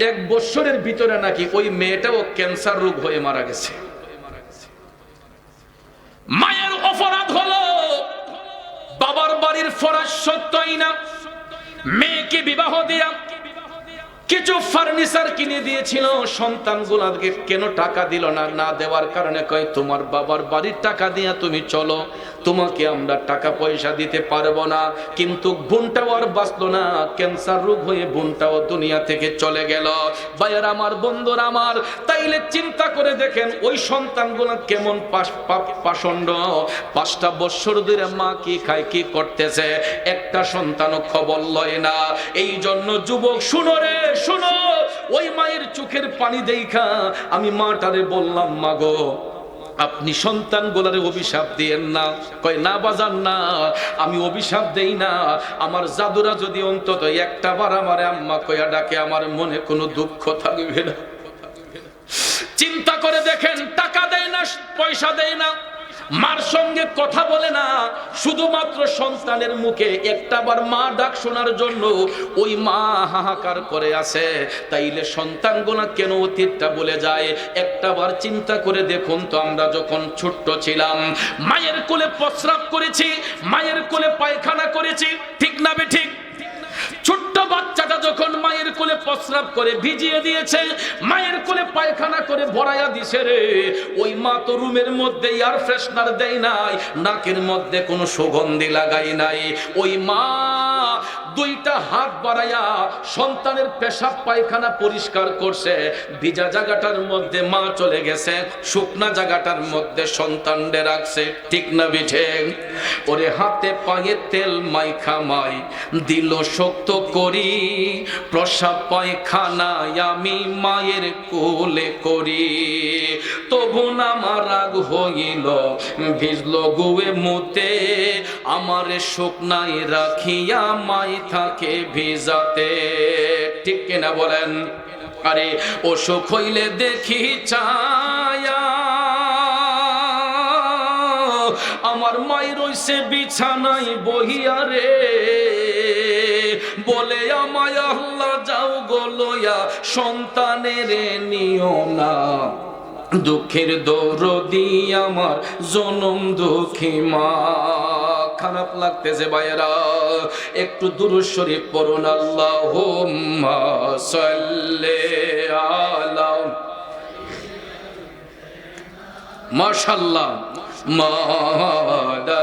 1 বছরের ভিতরে নাকি ওই মেয়েটাও ক্যান্সার রোগ হয়ে মারা গেছে। মায়ের অপরাধ হলো বাবার বাড়ির ফরাসত্ব আইনা মেয়েকে বিবাহ দিয়া কিছু ফার্নিচার কিনে দিয়েছিল। সন্তানগুলোকে কেন টাকা দিল না? না দেওয়ার কারণে কয়, তোমার বাবার বাড়ির টাকা দিয়া তুমি চলো, তোমাকে আমরা টাকা পয়সা দিতে পারবো না। কিন্তু বোনটাও আর বাঁচলো না, ক্যান্সার রোগ হয়ে বোনটাও দুনিয়া থেকে চলে গেল। ভাইয়ের আমার, বন্ধুরা আমার, তাইলে চিন্তা করে দেখেন ওই সন্তানগুলো কেমন পাষণ্ড। 5টা বছর ধরে মা কি খায়, কি করতেছে, একটা সন্তানও খবর লয় না। এই জন্য যুবক শুনো রে, শুনো, ওই মায়ের চোখের পানি দেখা আমি মাটারে বললাম, মাগো আপনি সন্তানগুলারে অভিশাপ দিয়েন না। কয়, না বাজান না, আমি অভিশাপ দেই না। আমার জাদুরা যদি অন্তত একটা বার আমারে আম্মা কইয়া ডাকে, আমার মনে কোনো দুঃখ থাকবে না। চিন্তা করে দেখেন, টাকা দেয় না, পয়সা দেয় না, মার সঙ্গে কথা বলে না, শুধুমাত্র সন্তানের মুখে একটাবার মা ডাক শোনার জন্য ওই মা হাহাকার করে আছে। তাইলে সন্তানগুলো কেন অতীতটা বলে যায়? একটাবার চিন্তা করে দেখুন তো, আমরা যখন ছোট্ট ছিলাম মায়ের কোলে প্রস্রাব করেছি, মায়ের কোলে পায়খানা করেছি, ঠিক না ঠিক? ছোট্ট বাচ্চাটা যখন মায়ের কোলে প্রস্রাব করে ভিজিয়ে দিয়েছে, মায়ের কোলে পায়খানা করে ভরাইয়া দিছে রে, ওই মা তো রুমের মধ্যে এয়ার ফ্রেশনার দেয় নাই, নাকের মধ্যে কোনো সুগন্ধি লাগাই নাই। ওই মা 2টা হাত বাড়াইয়া সন্তানের পেশাব পায়খানা পরিষ্কার করছে। ভিজা জায়গাটার মধ্যে মা চলে গেছে, শুকনা জায়গাটার মধ্যে সন্তানদের রাখছে, ঠিক না বিঠে? ওরে হাতে পায়ে তেল মাইখা মাই দিল শক্ত করি, প্রসাব পায়খানায় আমি মায়ের কোলে করি, তবু না আমার রাগ হইল ভিজলো গুয়ে মুতে, আমারে শুকনায় রাখিয়া মাই থাকে ভিজাতে, ঠিক কিনা বলেন? আরে অসুখ হইলে দেখি চায়া আমার মাই রইছে বিছানায় বহিয়া রে, বলে আমায় আল্লাহ যাও গো লইয়া সন্তানের নিও না, দুঃখের দরদি আমার জনম দুঃখী মা। খারাপ লাগতেছে ভাইয়েরা, একটু দুরূদ শরীফ পড়ুন, আল্লাহুম্মা সাল্লি আলা। মাশাআল্লাহ, মাশাআল্লাহ।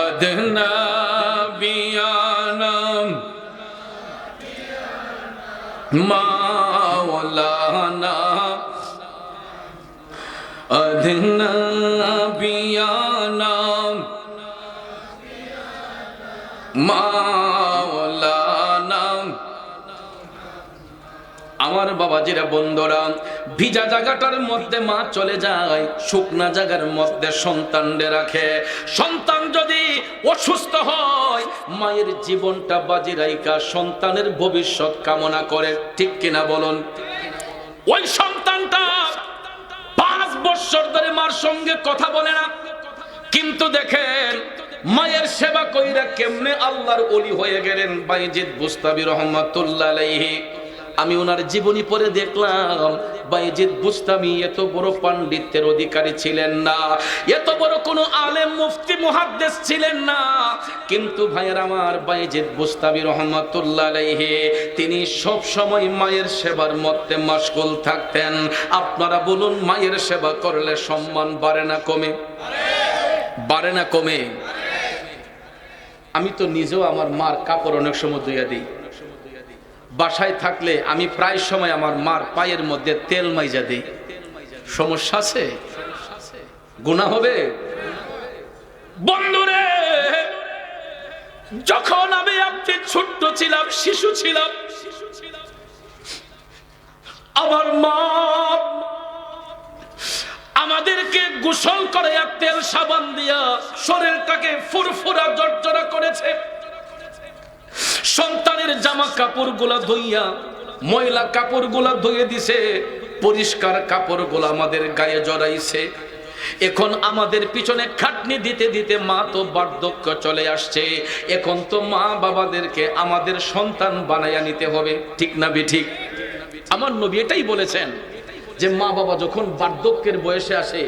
আদনা বিয়ানাম মাওলানা, আদনা বিয়ানাম মাওলানা। আমার বাবাজিরা, বন্ধুরা, ভিজা জায়গাটার মধ্যে মা চলে যায়, শুকনা জায়গার মধ্যে সন্তানদের রাখে। সন্তান যদি অসুস্থ হয়, মায়ের জীবনটা বাজি রাইখা সন্তানের ভবিষ্যৎ কামনা করে, ঠিক কিনা বলুন? ওই সন্তানটা 5 বছর ধরে মার সঙ্গে কথা বলে না, কিন্তু দেখেন মায়ের সেবা কইরা কেমনে আল্লাহর ওলি হয়ে গেলেন বাইজিদ বুস্তামি রহমাতুল্লাহ আলাইহি। আমি ওনার জীবনী পড়ে দেখলাম, বাইজিদ বুস্তামি এত বড় পাণ্ডিত্যের অধিকারী ছিলেন না, এত বড় কোনো আলেম মুফতি মুহাদ্দিস ছিলেন না, কিন্তু ভাইয়ের আমার, বাইজিদ বুস্তামি রহমাতুল্লাহ আলাইহি তিনি সব সময় মায়ের সেবার মধ্যে মাশগুল থাকতেন। আপনারা বলুন, মায়ের সেবা করলে সম্মান বাড়ে না কমে? বাড়ে না কমে? আমি তো নিজেও আমার মার কাপড় অনেক সময় ধুইয়া দিই। বাসায় থাকলে আমি প্রায় সময় আমার মার পায়ের মধ্যে তেল মাইজা দিই। সমস্যা আছে? গুনাহ হবে? বন্ধুরে, যখন আমি আপনি ছোট্ট ছিলাম, শিশু ছিলাম, আমার মা আমাদেরকে গোসল করে তেল সাবান দিয়া শরীরটাকে ফুরফুরা জর্জরা করেছে। সন্তানের জামা কাপড়গুলা ধুইয়া, ময়লা কাপড়গুলা ধুয়ে দিছে, পরিষ্কার কাপড়গুলা আমাদের গায়ে জড়াইছে। এখন আমাদের পিছনে খাটনি দিতে দিতে মা তো বার্ধক্য চলে আসছে। এখন তো মা বাবাদেরকে আমাদের সন্তান বানাইয়া নিতে হবে, ঠিক না বেঠিক? আমার নবী এটাই বলেছেন যে মা বাবা যখন বার্ধক্যের বয়সে আসে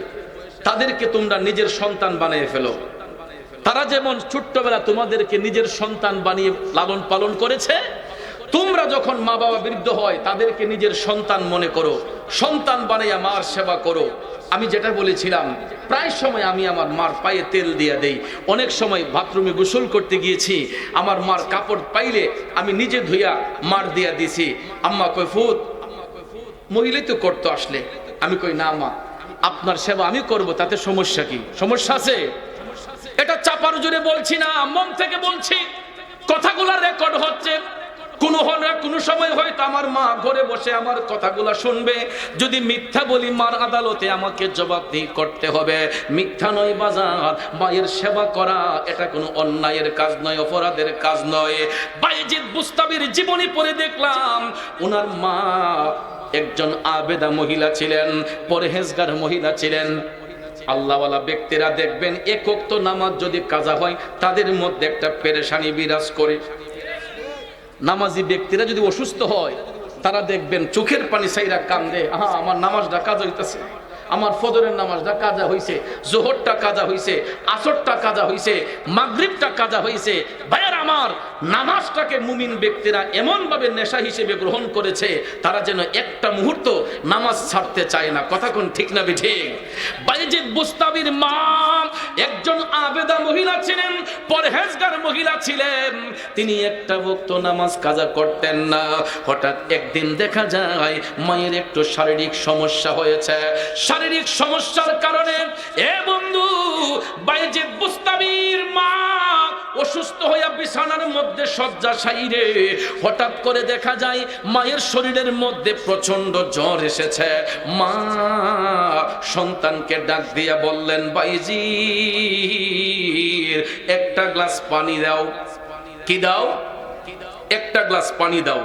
তাদেরকে তোমরা নিজের সন্তান বানিয়ে ফেলো। তারা যেমন ছোট্টবেলা তোমাদেরকে নিজের সন্তান বানিয়ে লালন পালন করেছে, তোমরা যখন মা বাবা বৃদ্ধ হয় তাদেরকে নিজের সন্তান মনে করো, সন্তান বানাইয়া মার সেবা করো। আমি যেটা বলেছিলাম, প্রায় সময় আমি আমার মার পায়ে তেল দিয়া দেই। অনেক সময় বাথরুমে গোসল করতে গিয়েছি, আমার মার কাপড় পাইলে আমি নিজে ধুইয়া মার দিয়া দিছি। আম্মা কই ফুত, মহিলাই তো করতো আসলে। আমি কই না মা, আপনার সেবা আমি করব, তাতে সমস্যা কি? সমস্যা আছে? এটা চাপার জোরে বলছি না, মন থেকে বলছি। কথাগুলা রেকর্ড হচ্ছে। কোন সময় হয়তো আমার মা ঘরে বসে আমার কথাগুলা শুনবে। যদি মিথ্যা বলি মার আদালতে আমাকে জবাবদিহি করতে হবে। মিথ্যা নয় বাজার, মায়ের সেবা করা এটা কোনো অন্যায়ের কাজ নয়, অপরাধের কাজ নয়। বায়েজিদ বুস্তামির জীবনী পড়ে দেখলাম ওনার মা একজন আবেদা মহিলা ছিলেন, পরহেজগার মহিলা ছিলেন। আল্লাহওয়ালা ব্যক্তিরা দেখবেন এক ওয়াক্ত নামাজ যদি কাজা হয় তাদের মধ্যে একটা পেরেশানি বিরাজ করে। নামাজি ব্যক্তিরা যদি অসুস্থ হয় তারা দেখবেন চোখের পানি ছাইরা কান্দে, আমার নামাজটা কাজা হইতেছে, আমার ফজরের নামাজটা কাজা হইছে, জোহরটা কাজা হইছে, আসরটা কাজা হইছে, মাগরিবটা কাজা হইছে। ভাইয়ার আমার, নামাজটাকে মুমিন ব্যক্তিরা এমন ভাবে নেশা হিসেবে গ্রহণ করেছে তারা যেন একটা মুহূর্ত নামাজ ছাড়তে চায় না। কথা কোন ঠিক না ঠিক? বায়েজিদ বুস্তামির মা একজন আবেদা মহিলা ছিলেন, পরহেজগার মহিলা ছিলেন। তিনি একটা ওয়াক্ত নামাজ কাজা করতেন না। হঠাৎ একদিন দেখা যায় মায়ের একটু শারীরিক সমস্যা হয়েছে। শারীরিক সমস্যার কারণে এ বন্ধু বায়েজিদ বুস্তামির মা অসুস্থ হইয়া বিছানার মধ্যে শয্যাশায়ী। হঠাৎ করে দেখা যায় মায়ের শরীরের মধ্যে প্রচন্ড জ্বর এসেছে। মা সন্তানকে ডাক দিয়া বললেন, বাইজির একটা গ্লাস পানি দাও। কি দাও? একটা গ্লাস পানি দাও।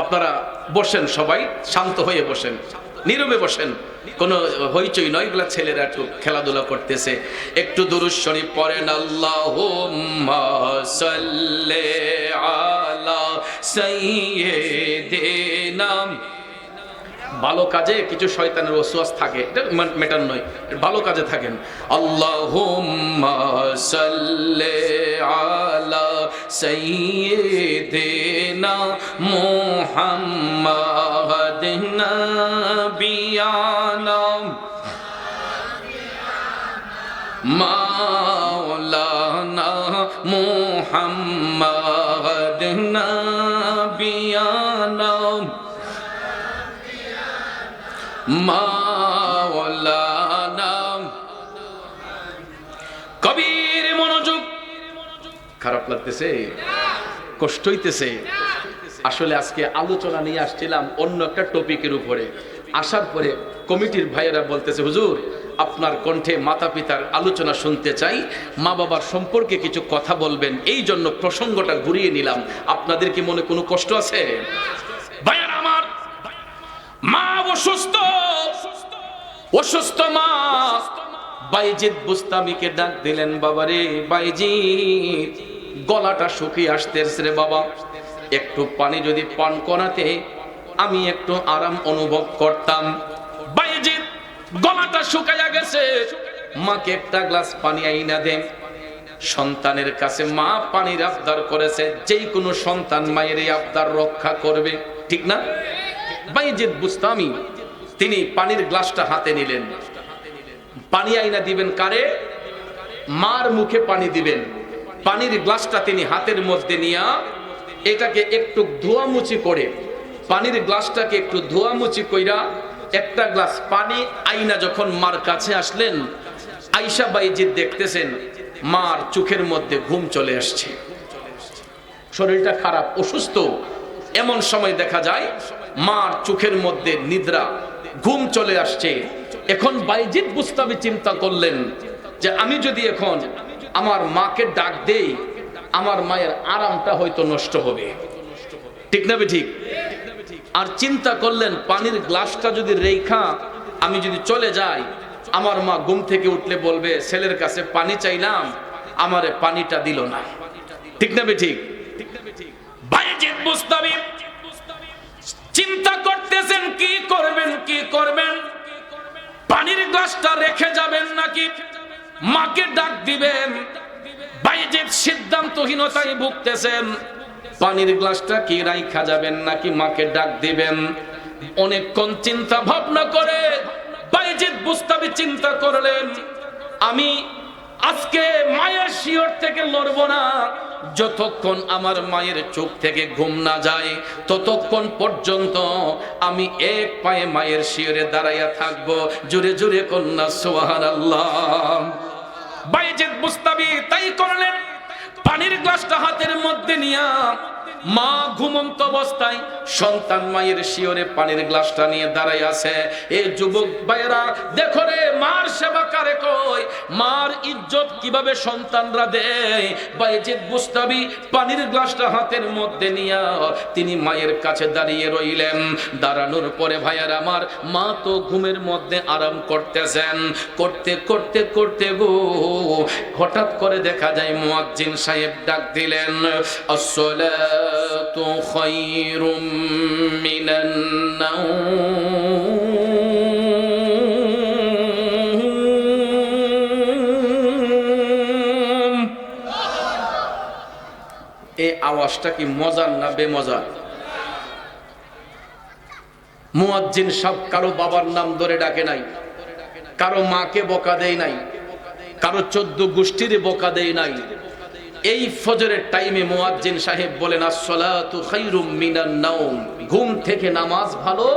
আপনারা বসেন, সবাই শান্ত হয়ে বসেন, নীরবে বসেন, কোনো হইচই নয়। এগুলা ছেলেরা একটু খেলাধুলা করতেছে। একটু দুরূদ শরীফ পড়েন। আল্লাহুম্মা সাল্লি আলা সাইয়্যিদিনা। ভালো কাজে কিছু শয়তানের ওয়াসওয়াস থাকে, এটা মেটার নয়, ভালো কাজে থাকেন। আল্লাহুম্মা সাল্লি আলা সাইয়্যিদিনা মুহাম্মাদিন নাবিয়ানা মাওলানা মুহাম্মাদিন নাবিয়ানা মাওলানা। কবির মনোযোগ। খারাপ লাগতেছে? কষ্ট হইতেছে? আসলে আজকে আলোচনা নিয়ে আসছিলাম অন্য একটা টপিকের উপরে। আসার পরে কমিটির ভাইয়েরা বলতেছে, হুজুর আপনার কণ্ঠে মাতা পিতার আলোচনা শুনতে চাই, মা বাবার সম্পর্কে কিছু কথা বলবেন, এই জন্য প্রসঙ্গটা ঘুরিয়ে নিলাম। আপনাদের কি মনে কোনো কষ্ট আছে? ভাইয়েরা আমার, মা অসুস্থ, অসুস্থ মা বায়েজিদ বুস্তামিকে ডাক দিলেন, বাবারে বায়েজিদ গলাটা শুকিয়ে আসতেছে রে বাবা, একটু পানি যদি পান করাতে আমি একটু আরাম অনুভব করতাম। বায়েজিদ গলাটা শুকাইয়া গেছে, মাকে একটা গ্লাস পানি আইনা দেন। সন্তানের কাছে মা পানির আবদার করেছে, যেই কোনো সন্তান মায়ের এই আবদার রক্ষা করবে, ঠিক না? বায়েজিদ বুস্তামি তিনি পানির গ্লাসটা হাতে নিলেন, পানি আইনা দিবেন কারে? মার মুখে পানি দিবেন। পানির গ্লাসটা তিনি হাতের মধ্যে নিয়ে এটাকে একটু ধোয়ামুচি করে, পানির গ্লাসটাকে একটু ধোয়ামুচি কইরা একটা গ্লাস পানি আইনা যখন মার কাছে আসলেন, আয়েশা বায়েজিদ দেখতেছেন মার চোখের মধ্যে ঘুম চলে আসছে। শরীরটা খারাপ, অসুস্থ, এমন সময় দেখা যায় মার চোখের মধ্যে নিদ্রা, ঘুম চলে আসছে। এখন বাইজিদ বুস্তামি চিন্তা করলেন যে আমি যদি এখন আমার মাকে ডাক দেই, আমার মায়ের আরামটা হয়তো নষ্ট হবে, ঠিক না ঠিক? আর চিন্তা করলেন পানির গ্লাসটা যদি রেখা আমি যদি চলে যাই, আমার মা ঘুম থেকে উঠলে বলবে ছেলের কাছে পানি চাইলাম, আমারে পানিটা দিল না, ঠিক না ঠিক? বাইজিদ বুস্তামি চিন্তা করতেছেন কি করবেন, কি করবেন। পানির গ্লাসটা রেখে যাবেন নাকি মাকে ডাক দিবেন? বাইজিদ সিদ্ধান্তহীনতায় ভুগতেছেন। পানির গ্লাসটা কি রাইখা যাবেন নাকি মাকে ডাক দিবেন? অনেকক্ষণ চিন্তা ভাবনা করে বাইজিদ বুস্তামি চিন্তা করলেন, আমি আজকে মায়ের শিয়র থেকে লড়বো না, যতক্ষণ আমার মায়ের চোখ থেকে ঘুম না যায় ততক্ষণ পর্যন্ত আমি এক পায়ে মায়ের শিয়রে দাঁড়াইয়া থাকবো। জোরে জোরে কন্যা সুবহানাল্লাহ। বাইজিদ বুস্তামি তাই করলেন। পানির গ্লাসটা হাতের মধ্যে নিয়া মা ঘুমন্ত অবস্থায় সন্তান মায়ের শিয়রে পানির গ্লাসটা নিয়ে দাঁড়াই আছে। এই যুবক ভাইরা দেখো রে, মার সেবা কারে কই, মার ইজ্জত কিভাবে সন্তানরা দেয়। বাইজিদ বুস্তামি পানির গ্লাসটা হাতের মধ্যে নিয়া তিনি মায়ের কাছে দাঁড়িয়ে রইলেন। দাঁড়ানোর পরে ভাইয়ার আমার মা তো ঘুমের মধ্যে আরাম করতেছেন। করতে করতে করতে গো হঠাৎ করে দেখা যায় মুয়াজ্জিন সাহেব ডাক দিলেন, আসসালাতু খায়রুম মিনান নাওম। এই আওয়াজটা কি মজার না বেমজার? মুয়াজ্জিন সাহেব কারো বাবার নাম ধরে ডাকে নাই, কারো মাকে বকা দেয় নাই, কারো 14 গোষ্ঠীর বকা দেয় নাই। এই ফজরের টাইমে মুয়াজ্জিন সাহেব বলেন, আসসালাতু খায়রুম মিনান নাওম, ঘুম থেকে নামাজ ভালো,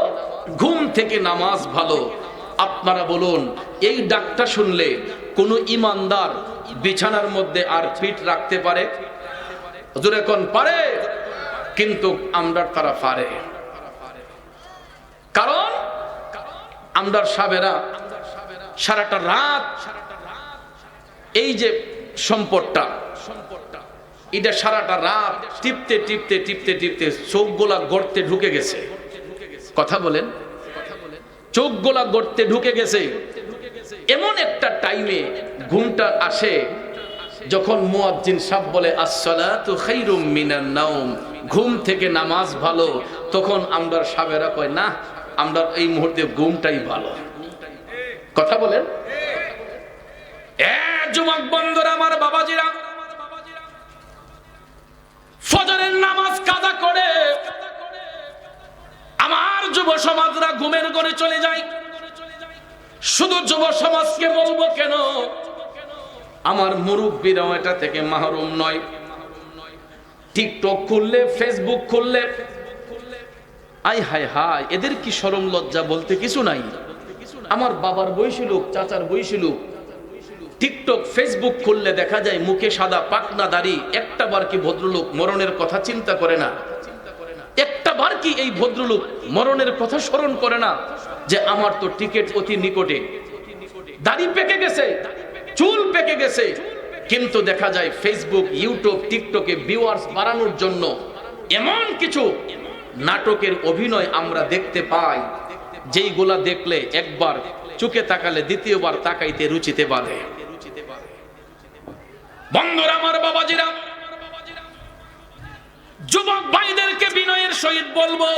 ঘুম থেকে নামাজ ভালো। আপনারা বলুন, এই ডাকটা শুনলে কোন ইমানদার বিছানার মধ্যে আর পিঠ রাখতে পারে? হুজুর এখন পারে, কিন্তু আমরা তারা পারে। কারণ আমরার সাবেরা সারাটা রাত এই যে সম্পদটা, এটা সারাটা রাত টিপতে টিপতে টিপতে টিপতে চোখগুলা গর্তে ঢুকে গেছে। কথা বলেন, চোখগুলা গর্তে ঢুকে গেছে। এমন একটা টাইমে ঘুমটা আসে যখন মুয়াজ্জিন সাহেব বলে আসসালাতু খায়রুম মিনান নাওম, ঘুম থেকে নামাজ ভালো। তখন আমরা সাবেরা কয় না, আমরা এই মুহূর্তে ঘুমটাই ভালো। কথা বলেন। যুবক বন্ধুরা, আমার বাবাজিরা, ফজরের নামাজ কাজা করে আমার যুব সমাজরা ঘুমের ঘরে চলে যায়। শুধু যুব সমাজকে বলবো কেন, আমার মুরব্বীরাও এটা থেকে মাহরুম নয়। টিকটক খুললে, ফেসবুক খুললে, আই হায় হায়, এদের কি শরম লজ্জা বলতে কিছু নাই। আমার বাবার বয়সী লোক, চাচার বয়সী লোক টিকটক ফেসবুক খুললে দেখা যায় মুখে সাদা পাকনা দাড়ি। একটা বার কি ভদ্রলোক মরণের কথা চিন্তা করে না? একটা বার কি এই ভদ্রলোক মরণের কথা স্মরণ করে না যে আমার তো টিকিট অতি নিকটে, দাড়ি পেকে গেছে, চুল পেকে গেছে, কিন্তু দেখা যায় ফেসবুক, ইউটিউব, টিকটকে ভিউয়ার্স বাড়ানোর জন্য এমন কিছু নাটকের অভিনয় আমরা দেখতে পাই, যেইগুলা দেখলে একবার চোখে তাকালে দ্বিতীয়বার তাকাইতে রুচিতে বাঁধে। বন্ধুরা, আমার বাবাজিরা, যুবক ভাইদেরকে বিনয়ের সহিত বলবো,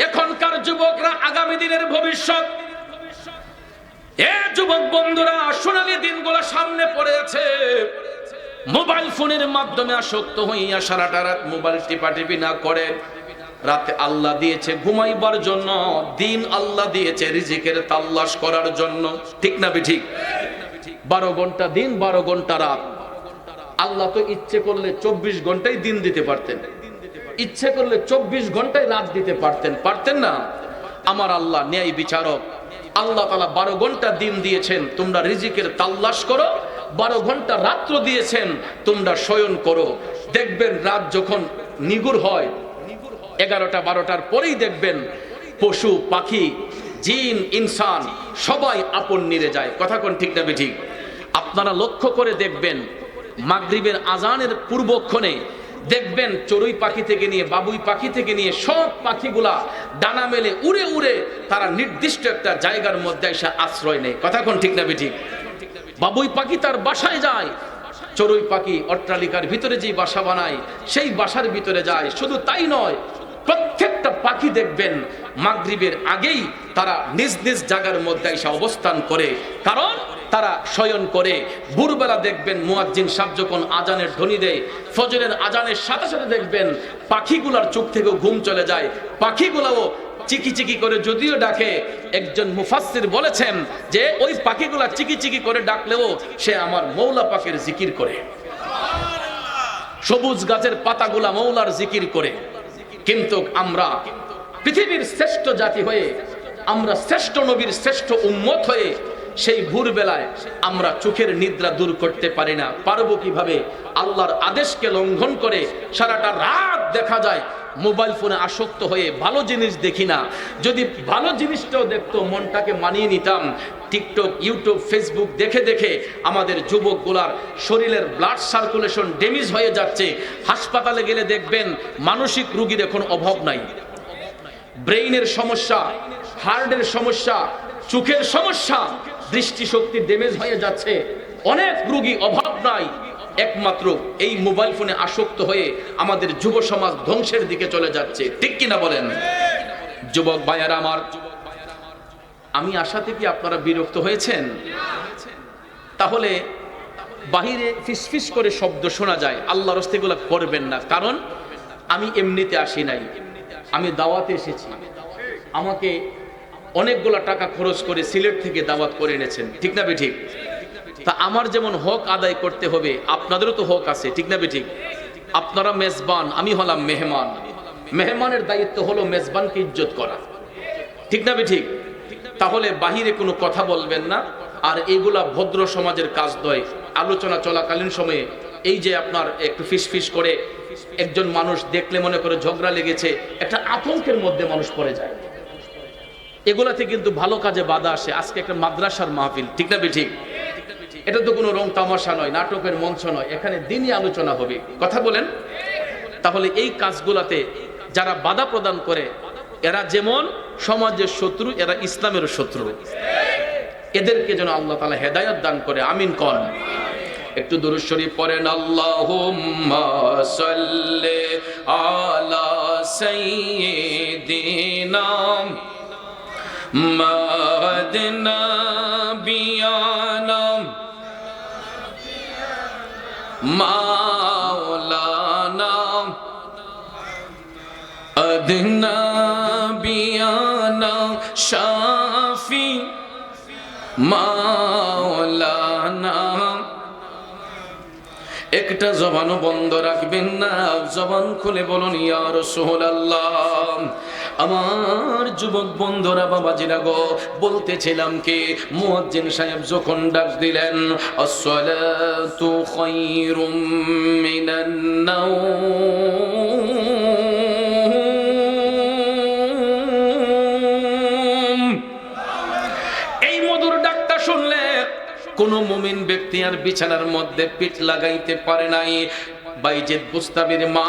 এখনকার যুবকরা আগামী দিনের ভবিষ্যৎ। এ যুবক বন্ধুরা, সোনালী দিনগুলো সামনে পড়ে আছে। মোবাইল ফোনের মাধ্যমে আসক্ত হইয়া সারাটা রাত মোবাইল টিপাটিপি না করে, রাতে আল্লাহ দিয়েছে ঘুমাইবার জন্য, দিন আল্লাহ দিয়েছে রিজিকের তাল্লাশ করার জন্য, ঠিক না ঠিক? 12 ঘন্টা দিন, 12 ঘন্টা রাত। আল্লাহ তো ইচ্ছে করলে 24 ঘন্টায় দিন দিতে পারতেন, ইচ্ছে করলে 24 ঘন্টায় রাত দিতে পারতেন, পারতেন না? আমার আল্লাহ ন্যায় বিচারক। আল্লাহ তাআলা 12 ঘন্টা দিন দিয়েছেন, তোমরা রিজিকের তাল্লাশ করো, 12 ঘন্টা রাত্র দিয়েছেন, তোমরা শয়ন করো। দেখবেন রাত যখন নিগুড় হয় 11টা 12টার পরেই দেখবেন পশু পাখি জিন ইনসান সবাই আপন নিরে যায়। কথা কোন ঠিক না বেঠিক? আপনারা লক্ষ্য করে দেখবেন মাগরিবের আজানের পূর্বক্ষণে দেখবেন চড়ুই পাখি থেকে নিয়ে বাবুই পাখি থেকে নিয়ে সব পাখিগুলা ডানা মেলে উড়ে উড়ে তারা নির্দিষ্ট একটা জায়গার মধ্যে এসে আশ্রয় নেয়। কথা কোন ঠিক না বেঠিক? বাবুই পাখি তার বাসায় যায়, চড়ুই পাখি অট্টালিকার ভিতরে যেই বাসা বানায় সেই বাসার ভিতরে যায়। শুধু তাই নয়, প্রত্যেকটা পাখি দেখবেন মাগরিবের আগেই তারা নিজ নিজ জায়গার মধ্যে এসে অবস্থান করে, কারণ তারা শয়ন করে। ভোরবেলা দেখবেন মুয়াজ্জিন সাহেব যখন আজানের ধ্বনি দেয়, ফজরের আজানের সাথে সাথে দেখবেন পাখিগুলার চোখ থেকে ঘুম চলে যায়, পাখিগুলাও চিকি চিকি করে যদিও ডাকে। একজন মুফাসসির বলেছেন যে ওই পাখিগুলা চিকি চিকি করে ডাকলেও সে আমার মৌলা পাকের জিকির করে, সবুজ গাছের পাতাগুলা মৌলার জিকির করে। কিন্তু আমরা পৃথিবীর শ্রেষ্ঠ জাতি হয়ে, আমরা শ্রেষ্ঠ নবীর শ্রেষ্ঠ উম্মত হয়ে সেই ভোরবেলায় আমরা চোখের নিদ্রা দূর করতে পারি না। পারবো কিভাবে? আল্লাহর আদেশকে লঙ্ঘন করে সারাটা রাত দেখা যায় মোবাইল ফোনে আসক্ত হয়ে ভালো জিনিস দেখি না। যদি ভালো জিনিসটাও দেখতো মনটাকে মানিয়ে নিতাম। টিকটক, ইউটিউব, ফেসবুক দেখে দেখে আমাদের যুবকগুলার শরীরের ব্লাড সার্কুলেশন ড্যামেজ হয়ে যাচ্ছে। হাসপাতালে গেলে দেখবেন মানসিক রোগীর এখন অভাব নাই। ব্রেইনের সমস্যা, হার্টের সমস্যা, চোখের সমস্যা, দৃষ্টিশক্তি ড্যামেজ হয়ে যাচ্ছে। অনেক রোগী, অভাব নাই। একমাত্র এই মোবাইল ফোনে আসক্ত হয়ে আমাদের যুব সমাজ ধ্বংসের দিকে চলে যাচ্ছে। ঠিক কিনা বলেন? যুবক ভাইয়ারা আমার, আমি আশাতে কি আপনারা বিরক্ত হয়েছেন? তাহলে বাহিরে ফিসফিস করে শব্দ শোনা যায়, আল্লাহর রাস্তায় এগুলো করবেন না। কারণ আমি এমনিতে আসি নাই, আমি দাওয়াতে এসেছি। আমাকে অনেকগুলো টাকা খরচ করে সিলেট থেকে দাওয়াত করে এনেছেন। ঠিক না বেঠিক? তা আমার যেমন হক আদায় করতে হবে, আপনাদেরও তো হক আছে। ঠিক না বেঠিক? আপনারা মেজবান, আমি হলাম মেহমান। মেহমানের দায়িত্ব হলো মেজবানকে ইজ্জত করা। ঠিক না বেঠিক? তাহলে বাহিরে কোনো কথা বলবেন না। আর এগুলা ভদ্র সমাজের কাজ নয়। আলোচনা চলাকালীন সময়ে এই যে আপনার একটু ফিসফিস করে একজন মানুষ দেখলে মনে করে ঝগড়া লেগেছে, একটা আতঙ্কের মধ্যে মানুষ পড়ে যায়। এগুলাতে কিন্তু ভালো কাজে বাধা আসে। আজকে একটা মাদ্রাসার মাহফিল, ঠিক না বেঠিক? এটা তো কোনো রং তামাশা নয়, নাটকের মঞ্চ নয়, এখানে দিনই আলোচনা হবে। কথা বলেন? তাহলে এই কাজগুলাতে যারা বাধা প্রদান করে, এরা যেমন সমাজের শত্রু, এরা ইসলামের শত্রু। এদেরকে যেন আল্লাহ তাআলা হেদায়েত দান করে। আমিন কোন? একটু দুরূদ শরীফ পড়েন। আল্লাহুম্মা সাল্লি আলা সাইয়্যিদিনা মাদিনা বিয়ানা মাওলানা আদনা বিয়ানা শাফি মাওলানা। একটা জবানও বন্ধ রাখবেন না, জবান খুলে বলুন ইয়া রাসূলুল্লাহ। আমার যুবক বন্ধুরা, বাবাজিরা গো, বলতেছিলাম কি, মুয়াজ্জিন সাহেব যখন ডাক দিলেন আসসালাতু খায়রুম মিনান নাওম, এই মধুর ডাকটা শুনলে কোন মুমিন ব্যক্তি আর বিছানার মধ্যে পিঠ লাগাইতে পারে নাই। বাইজিদ বুস্তামির মা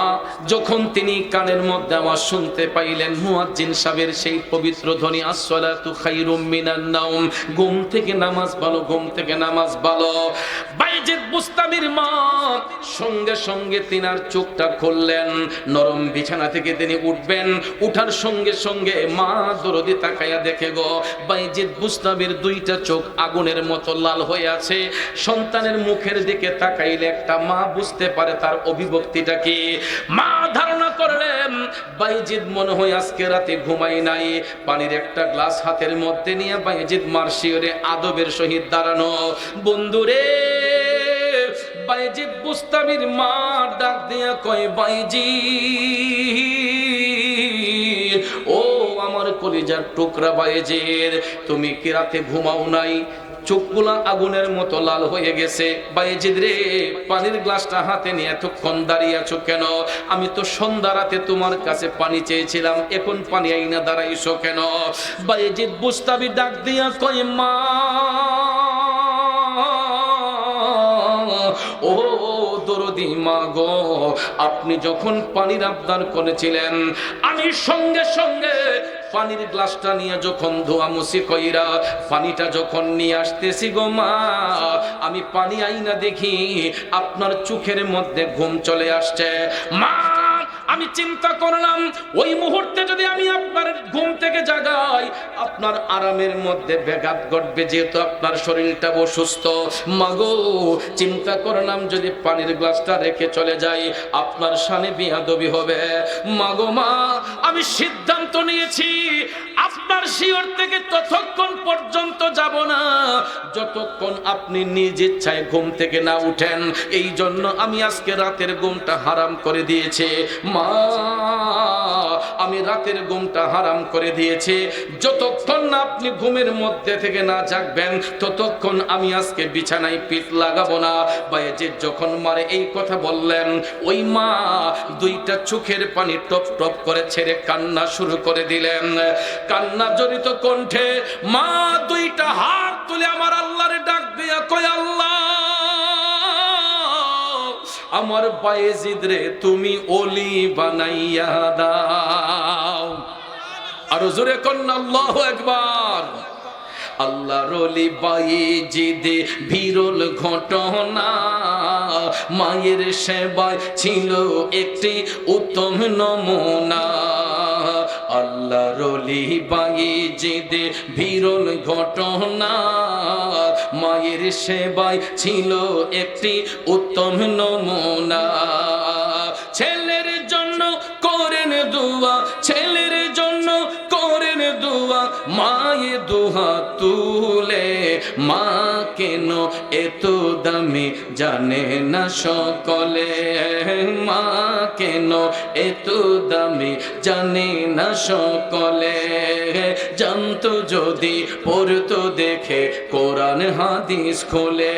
যখন তিনি কানের মধ্যে আওয়াজ শুনতে পাইলেন মুয়াজ্জিন সাহেবের সেই পবিত্র ধ্বনি আসসালাতু খায়রুম মিনান নাওম, ঘুম থেকে নামাজ ভালো, ঘুম থেকে নামাজ ভালো। বাইজিদ বুস্তামির মা সঙ্গে সঙ্গে তিনার চোখটা খুললেন। নরম বিছানা থেকে তিনি উঠবেন, উঠার সঙ্গে সঙ্গে মা দরদি তাকায়া দেখে গো, বাইজিদ বুস্তামির দুইটা চোখ আগুনের মতো লাল হয়ে আছে। সন্তানের মুখের দিকে তাকাইলে একটা মা বুঝতে পারে তার অভিব্যক্তিটা কি। মা ধারণা করলেন বাইজিদ মনে হয় আজকে রাতে ঘুমাই নাই। পানির একটা গ্লাস হাতের মধ্যে নিয়ে বাইজিদ মার্শিয়রে আদবের সহিত দাঁড়ানো। বন্ধুরে, বাইজিদ বুস্তামির মা ডাক দিয়া কয়, বাইজিদ, ও আমার কলিজার টুকরা বাইজিদ, তুমি কি রাতে ঘুমাও নাই? চোখগুলা আগুনের মতো লাল হয়ে গেছে। বায়েজিদ রে, পানির গ্লাসটা হাতে নিয়ে এতক্ষণ দাঁড়িয়ে আছো কেন? আমি তো সন্ধ্যা রাতে তোমার কাছে পানি চেয়েছিলাম, এখন পানি আইনা দাঁড়াইছো কেন? বায়েজিদ বুস্তাবি ডাক দিয়া কয়, মা ও দরদি মা গো, আপনি যখন পানির আবদার করেছিলেন, আমি সঙ্গে সঙ্গে পানির গ্লাসটা নিয়ে যখন ধোয়ামুছি কইরা পানিটা যখন নিয়ে আসতেছি গো মা, আমি পানি আইনা দেখি আপনার চোখের মধ্যে ঘুম চলে আসছে। মা, আমি চিন্তা করলাম ওই মুহূর্তে যদি আমি আপনার ঘুম থেকে জাগাই, আপনার আরামের মধ্যে ব্যাঘাত ঘটবে, যেহেতু আপনার শরীরটা অসুস্থ। মাগো, চিন্তা করলাম যদি পানির গ্লাসটা রেখে চলে যাই, আপনার সামনে বিয়াদবি হবে। মাগো মা, আমি সিদ্ধান্ত নিয়েছি আপনার শিয়র থেকে ততক্ষণ পর্যন্ত যাব না যতক্ষণ আপনি নিজ ইচ্ছায় ঘুম থেকে না উঠেন। এই জন্য আমি আজকে রাতের ঘুমটা হারাম করে দিয়েছি। মা, আমি রাতের ঘুমটা হারাম করে দিয়েছি। যতক্ষণ না আপনি ঘুমের মধ্যে থেকে না জাগবেন, ততক্ষণ আমি আজকে বিছানায় পিঠ লাগাবো না। বায়েজিদ যখন মারে এই কথা বললেন, ওই মা দুইটা চোখের পানি টপ টপ করে ছেড়ে কান্না শুরু করে দিলেন। কান্না জড়িত কণ্ঠে মা দুইটা হাত তুলে আমার আল্লাহরে ডাক দিয়া কয়, আল্লাহ, আমার বায়েজিদ রে তুমি ওলি বানাইয়া দাও। আরো জোরে কন্না আল্লাহু আকবার। আল্লাহর ওলি বায়েজিদ বিরল ঘটনা, মায়ের সেবায় ছিল একটি উত্তম নমুনা। আল্লাহর ওলি বায়েজিদ বিরল ঘটনা, মায়ের সেবায় ছিল একটি উত্তম নমুনা। ছেলের জন্য করেন দুয়া, ছেলের জন্য করেন দুয়া, মায়ে দুহা তুলে। মা কেন এত দামি জানে না সকলে, মা কেন এত দামি জানে না সকলে। জানতো যদি পড়তো দেখে কোরআন হাদিস খোলে।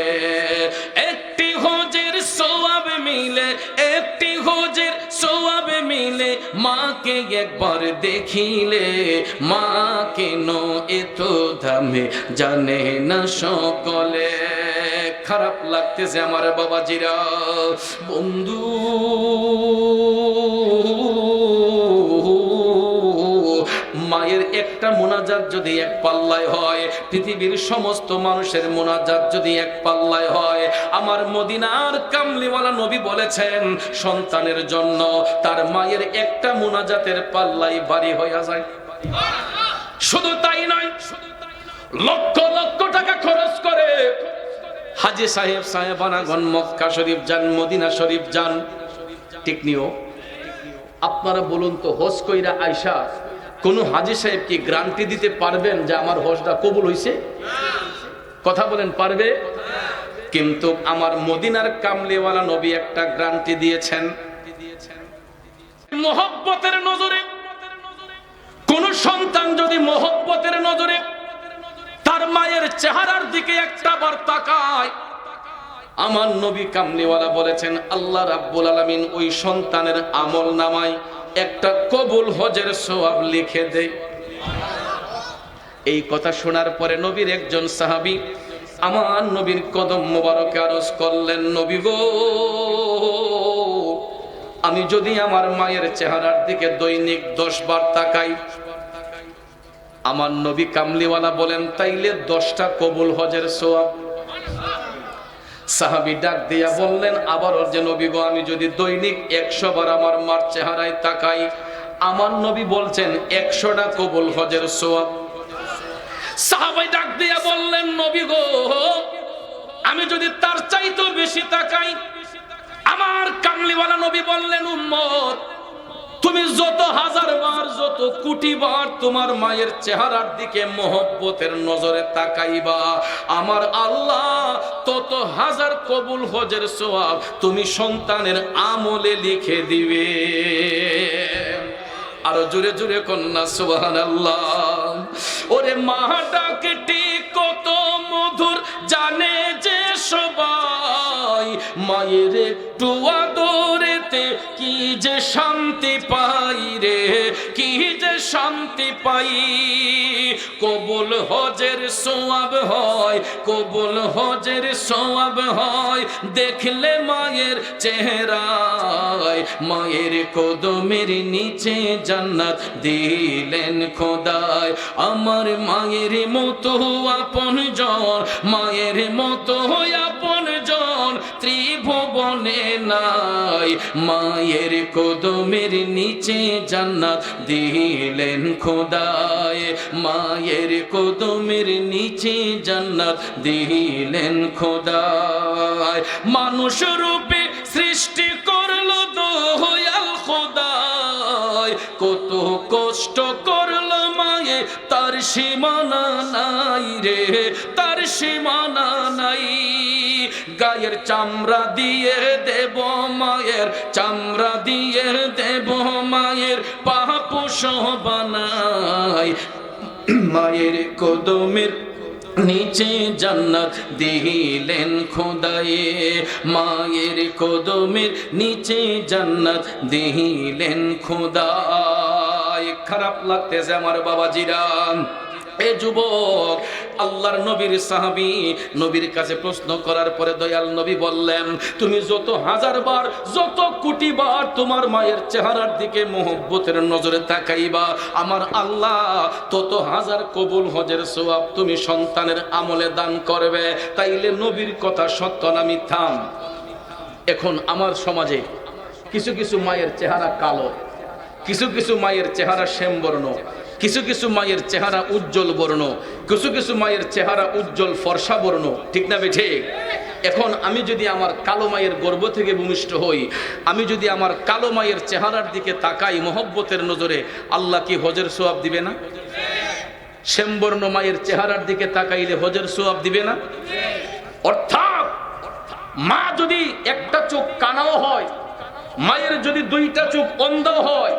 একটি হজের সওয়াব মিলে, একটি হজের সওয়াব মিলে, মাকে একবার দেখিলে। মা কেন এত দামে জানে না সকলে। খারাপ লাগতেছে আমার বাবাজিরা। বন্ধু, মায়ের একটা মোনাজাত যদি এক পাল্লায় হয়, পৃথিবীর সমস্ত মানুষের মোনাজাত যদি এক পাল্লায় হয়, আমার মদিনার কামলিওয়ালা নবী বলেছেন সন্তানের জন্য তার মায়ের একটা মোনাজাতের পাল্লাই ভারী হয়ে যায়। শুধু তাই নয়, লক্ষ লক্ষ টাকা খরচ করে হাজী সাহেব সাহেবানাগণ মক্কা শরীফ যান, মদিনা শরীফ যান, ঠিক নিও। আপনারা বলুন তো, হজ কইরা আয়সা কোন হাজী সাহেব কি গ্যারান্টি দিতে পারবেন যে আমার হজটা কবুল হইছে? কথা বলেন, পারবে? কিন্তু আমার মদিনার কামলিওয়ালা নবী একটা গ্যারান্টি দিয়েছেন। মহব্বতের নজরে কোন সন্তান যদি মহব্বতের নজরে তার মায়ের চেহারার দিকে একটা বার তাকায়, আমার নবী কামলিওয়ালা বলেছেন আল্লাহ রাব্বুল আলামিন ওই সন্তানের আমল নামায় একটা কবুল হজের সওয়াব লিখে দেয়। এই কথা শোনার পরে নবীর একজন সাহাবী আমার নবীর কদম মোবারকে আরজ করলেন, নবী গো, আমি যদি আমার মায়ের চেহারার দিকে দৈনিক 10 বার তাকাই, আমার নবী কামলিওয়ালা বলেন তাইলে 10টা কবুল হজের সওয়াব। সাহাবী ডাক দিয়া বললেন আবার যে নবী গো, আমি যদি দৈনিক 100 বার আমার মার চেহারায় তাকাই, আমার নবী বলছেন 100টা কবুল হজের সওয়াব। সাহাবী ডাক দিয়া বললেন নবী গো, আমি যদি তার চাইতেও বেশি তাকাই, আমার কামলিওয়ালা নবী বললেন উম্মত, তুমি যত হাজার বার, যত কোটি বার তোমার মায়ের চেহারার দিকে মহব্বতের নজরে তাকাইবা, আমার আল্লাহ তত হাজার কবুল হজের সওয়াব তুমি সন্তানের আমলে লিখে দিবে। আরো জোরে জোরে কন্যা সুবহানাল্লাহ। ওরে মা ডাকে কত মধুর জানে যে সবাই, মায়ের একটু আদরেতে কি যে শান্তি পাই রে, কি যে শান্তি পাই। কবুল হজের সওয়াব হয়, কবুল হজের সওয়াব হয় দেখলে মায়ের চেহারায়। মায়ের কদমের নিচে জান্নাত দিলেন খোদায়। আমার মায়ের মতো আপনজন, মায়ের মতো আপনজন ত্রিভুবনে নাই। মায়ের কদমের নিচে জান্নাত দিলেন খোদায়, মায়ের কদমের নিচে জান্নাত দিলেন খোদায়। মানুষ রূপে সৃষ্টি করলো দয়াল খোদায়, কত কষ্ট করলো মায়ে তার সীমানা নাই রে, তার সীমানা নাই। গায়ের চামড়া দিয়ে দেব মায়ের, চামড়া দিয়ে দেব মায়ের পাপোশ বানাই। মায়ের কদমের নিচে জান্নাত দিলেন খোদায়ে, মায়ের কদমের নিচে জান্নাত দিলেন খোদায়। খারাপ লাগতেছে আমার বাবাজিরা। এ যুবক, আল্লাহর নবীর সাহাবী নবীর কাছে প্রশ্ন করার পরে দয়াল নবী বললেন, তুমি যত হাজার বার, যত কোটি বার তোমার মায়ের চেহারার দিকে মোহব্বতের নজরে তাকাইবা, আমার আল্লাহ তত হাজার কবুল হজের সওয়াব তুমি সন্তানের আমলে দান করবে। তাইলে নবীর কথা সত্য না মিথ্যা? এখন আমার সমাজে কিছু কিছু মায়ের চেহারা কালো, কিছু কিছু মায়ের চেহারা শ্যামবর্ণ, কিছু কিছু মায়ের চেহারা উজ্জ্বল বর্ণ, কিছু কিছু মায়ের চেহারা উজ্জ্বল ফর্সা বর্ণ, ঠিক না ঠিক? এখন আমি যদি আমার কালো মায়ের গর্ভ থেকে ভূমিষ্ঠ হই, আমি যদি আমার কালো মায়ের চেহারার দিকে তাকাই মহব্বতের নজরে, আল্লাহ কি হজের সওয়াব দিবে না? শ্যামবর্ণ মায়ের চেহারার দিকে তাকাইলে হজের সওয়াব দিবে না? অর্থাৎ মা যদি একটা চোখ কানাও হয়, মায়ের যদি দুইটা চোখ অন্ধ হয়,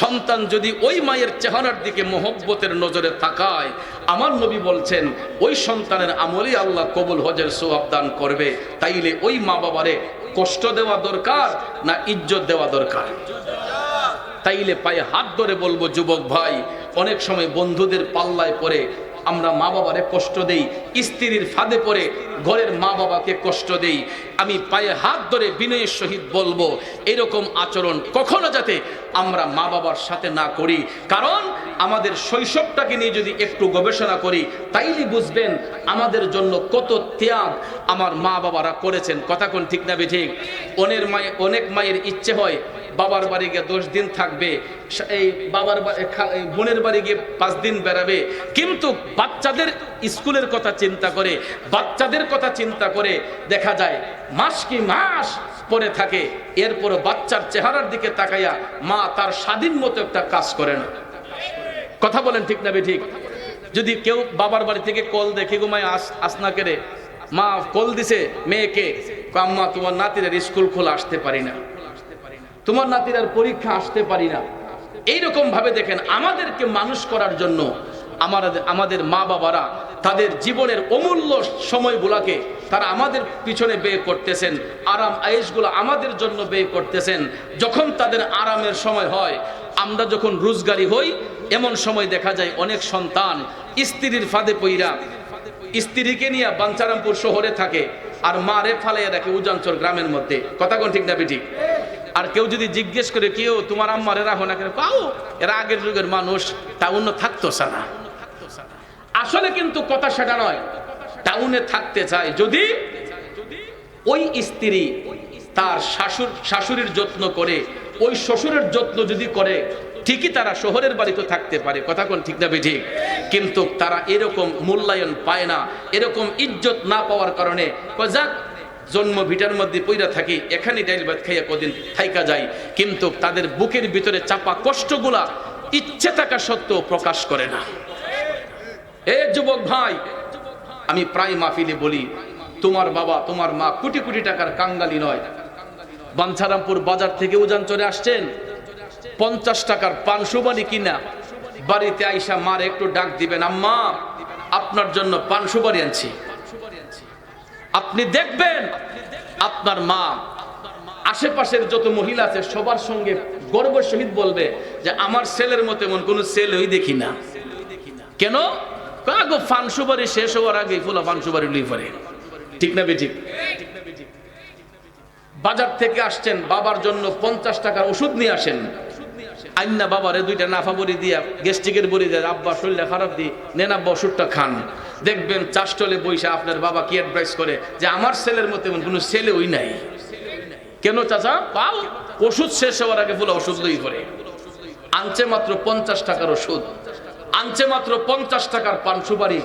সন্তান যদি ওই মায়ের চেহারার দিকে মোহব্বতের নজরে তাকায়, আমার নবী বলছেন ওই সন্তানের আমলে আল্লাহ কবুল হজের সওয়াব দান করবে। তাইলে ওই মা বাবারে কষ্ট দেওয়া দরকার না ইজ্জত দেওয়া দরকার? তাইলে পায়ে হাত ধরে বলবো যুবক ভাই, অনেক সময় বন্ধুদের পাল্লায় পড়ে আমরা মা বাবারে কষ্ট দেই, স্ত্রীর ফাঁদে পড়ে ঘরের মা বাবাকে কষ্ট দেই। আমি পায়ে হাত ধরে বিনয়ের সহিত বলবো, এরকম আচরণ কখনো যাতে আমরা মা বাবার সাথে না করি। কারণ আমাদের শৈশবটাকে নিয়ে যদি একটু গবেষণা করি, তাইলে বুঝবেন আমাদের জন্য কত ত্যাগ আমার মা বাবারা করেছেন। কথা কোন ঠিক না ঠিক? অনেক মায়ের ইচ্ছে হয় বাবার বাড়ি গিয়ে 10 দিন থাকবে, এই বাবার বোনের বাড়ি গিয়ে 5 দিন বেড়াবে, কিন্তু বাচ্চাদের স্কুলের কথা চিন্তা করে, বাচ্চাদের কথা চিন্তা করে দেখা যায় মাস কি মাস পরে থাকে। এরপর বাচ্চার চেহারার দিকে তাকাইয়া মা তার স্বাধীন মতো একটা কাজ করে না। কথা বলেন ঠিক না ঠিক? যদি কেউ বাবার বাড়ি থেকে কল দেখে ঘুমায় আসনা করে, মা কল দিছে মেয়েকে, আম্মা তোমার নাতির স্কুল খোলা আসতে পারি না, তোমার নাতির পরীক্ষা আসতে পারি না। এইরকম ভাবে দেখেন আমাদেরকে মানুষ করার জন্য আমাদের মা বাবারা তাদের জীবনের অমূল্য সময়গুলোকে তারা আমাদের পিছনে ব্যয় করতেছেন, আরাম আয়েশগুলো আমাদের জন্য ব্যয় করতেছেন। যখন তাদের আরামের সময় হয়, আমরা যখন রোজগারি হই, এমন সময় দেখা যায় অনেক সন্তান স্ত্রীর ফাঁদে পইরা স্ত্রীকে নিয়ে বাঞ্ছারামপুর শহরে থাকে, আর মা রে ফালাইয়া রাখে উজানচর গ্রামের মধ্যে। কথা কোন ঠিক না বেঠিক? আর কেউ যদি জিজ্ঞেস করে কেউ তোমার আম্মারে রাখো না কেন, পাও এরা আগের যুগের মানুষ, টাউনে থাকতো না। আসলে কিন্তু কথা সেটা নয়, টাউনে থাকতে চায় যদি ওই স্ত্রী তার শাশুড়ির যত্ন করে, ওই শ্বশুরের যত্ন যদি করে, ঠিকই তারা শহরের বাড়িতে থাকতে পারে। কথা কোন ঠিক না বেঠিক? কিন্তু তারা এরকম মূল্যায়ন পায় না, এরকম ইজ্জত না পাওয়ার কারণে যাক জন্ম ভিটার মধ্যে পইরা থাকি, এখানে ডাইল ভাত খাইয়া কদিন থাইকা যায়, কিন্তু তাদের বুকের ভিতরে চাপা কষ্টগুলা ইচ্ছে থাকা সত্ত্বেও প্রকাশ করে না। এ যুবক ভাই, আমি প্রায় মাহফিলে বলি, তোমার বাবা তোমার মা কোটি কোটি টাকার কাঙ্গালি নয়। বাঞ্ছারামপুর বাজার থেকে উজানচরে আসছেন, 50 টাকার পান সুপারি কিনা বাড়িতে আইসা মার একটু ডাক দিবেন, আম্মা আপনার জন্য পান সুপারি আনছি। আপনি দেখবেন আপনার মা আশেপাশের যত মহিলা আছে সবার সঙ্গে গর্বের সহিত বলবে যে আমার ছেলের মতো এমন কোন ছেলেই দেখি না। কেন? কাগো পান সুপারি শেষ হওয়ার আগে ফুলা পান সুপারি লুই পড়ে। ঠিক না বেঠিক? বাজার থেকে আসছেন, বাবার জন্য 50 টাকার ওষুধ নিয়ে আসেন, আইনা বাবারে 2টা নাফা বড়ি দিয়া গ্যাস্ট্রিকের বড়ি দেয়, আব্বা শরীরটা খারাপ দি নেন আব্বা ওষুধটা খান। দেখবেন চাষটলে বইসা আপনার বাবা কি অ্যাডভাইস করে যে আমার ছেলের মতো এমন কোনো ছেলে ওই নাই। কেন চাচা? পাও ওষুধ শেষ হওয়ার আগে ফুলা ওষুধ লই পড়ে। আনছে মাত্র 50 টাকার ওষুধ, আনছে মাত্র 50 টাকার পান সুপারি।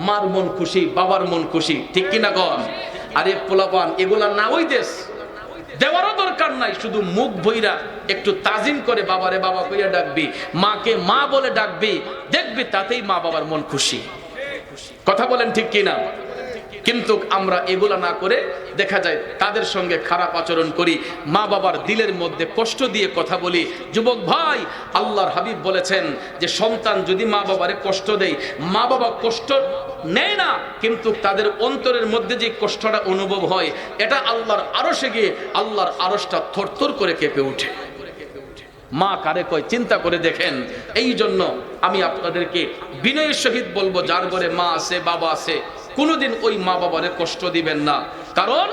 মার মন খুশি, বাবার মন খুশি। ঠিক কিনা কন? আরে পোলাপান এগুলা না ওই দেশ দেওয়ারও দরকার নাই, শুধু মুখ বইরা একটু তাজিম করে বাবারে বাবা কইয়া ডাকবি, মাকে মা বলে ডাকবি, দেখবি তাতেই মা বাবার মন খুশি। কথা বলেন ঠিক কিনা? কিন্তু আমরা এগুলা না করে দেখা যায় তাদের সঙ্গে খারাপ আচরণ করি, মা বাবার দিলের মধ্যে কষ্ট দিয়ে কথা বলি। যুবক ভাই, আল্লাহর হাবিব বলেছেন যে সন্তান যদি মা বাবারে কষ্ট দেয়, মা বাবা কষ্ট নেয় না কিন্তু তাদের অন্তরের মধ্যে যে কষ্টটা অনুভব হয়, এটা আল্লাহর আরশে গিয়ে আল্লাহর আরশটা থরথর করে কেঁপে ওঠে। মা কারে কয় চিন্তা করে দেখেন। এই জন্য আমি আপনাদেরকে বিনয়ের সহিত বলবো, যার ঘরে মা আছে বাবা আছে কোনোদিন ওই মা বাবারে কষ্ট দিবেন না। কারণ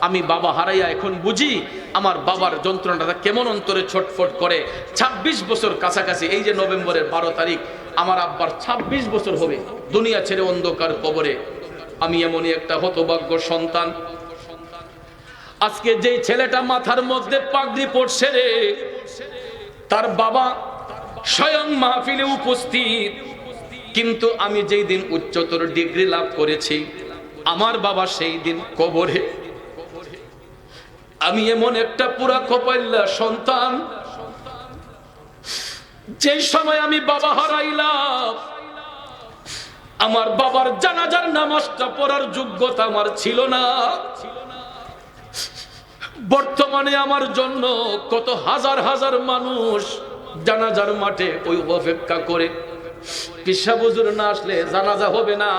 আমি বাবা হারাইয়া এখন বুঝি আমার বাবার যন্ত্রণাটা কেমন অন্তরে ছটফট করে। 26 বছর কাছাকাছি, এই যে নভেম্বরের 12 তারিখ আমার আব্বার 26 বছর হবে দুনিয়া ছেড়ে অন্ধকার কবরে। আমি এমনই একটা হতভাগ্য সন্তান। আজকে যে ছেলেটা মাথার মধ্যে পাগড়ি পড়ছে রে, তার বাবা স্বয়ং মাহফিলে উপস্থিত, কিন্তু আমি যেই দিন উচ্চতর ডিগ্রি লাভ করেছি আমার বাবা সেই দিন কবরে। আমি এমন একটা পুরা কপাইল্লা সন্তান, যে সময় আমি বাবা হারাইলাম আমার বাবার জানাজার নামাজটা পড়ার যোগ্যতা আমার ছিল না। বর্তমানে আমার জন্য কত হাজার হাজার মানুষ জানাজার মাঠে ওই অপেক্ষা করে। পিসা হুজুর না আসলে জানাজা হবে না,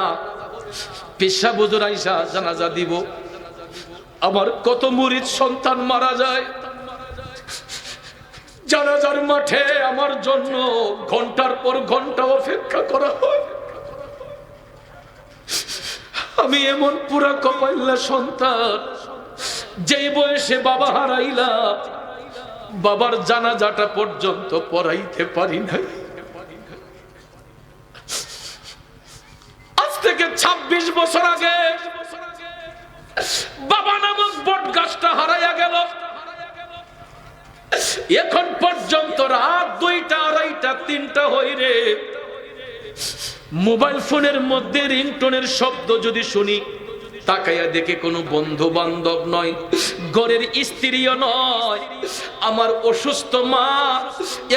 পিসা হুজুর আইসা জানাজা দিব। আমার কত মুরিদ সন্তান মারা যায় জানাজার মাঠে, আমার জন্য ঘন্টার পর ঘন্টা অপেক্ষা করা হয়। আমি এমন পুরা কপাইল্লা সন্তান, যেই বয়সে বাবা হারাইলাম বাবার জানাজাটা পর্যন্ত পড়াইতে পারি নাই। আজ থেকে 26 বছর আগে বাবা নামক বট গাছটা হারাইয়া গেল। এখন পর্যন্ত রাত 2টা 2:30 3টা হই রে, মোবাইল ফোনের মধ্যে রিংটোনের শব্দ যদি শুনি, তাকাইয়া দেখে কোনো বন্ধু বান্ধব নয়, ঘরের স্ত্রীও নয়, আমার অসুস্থ মা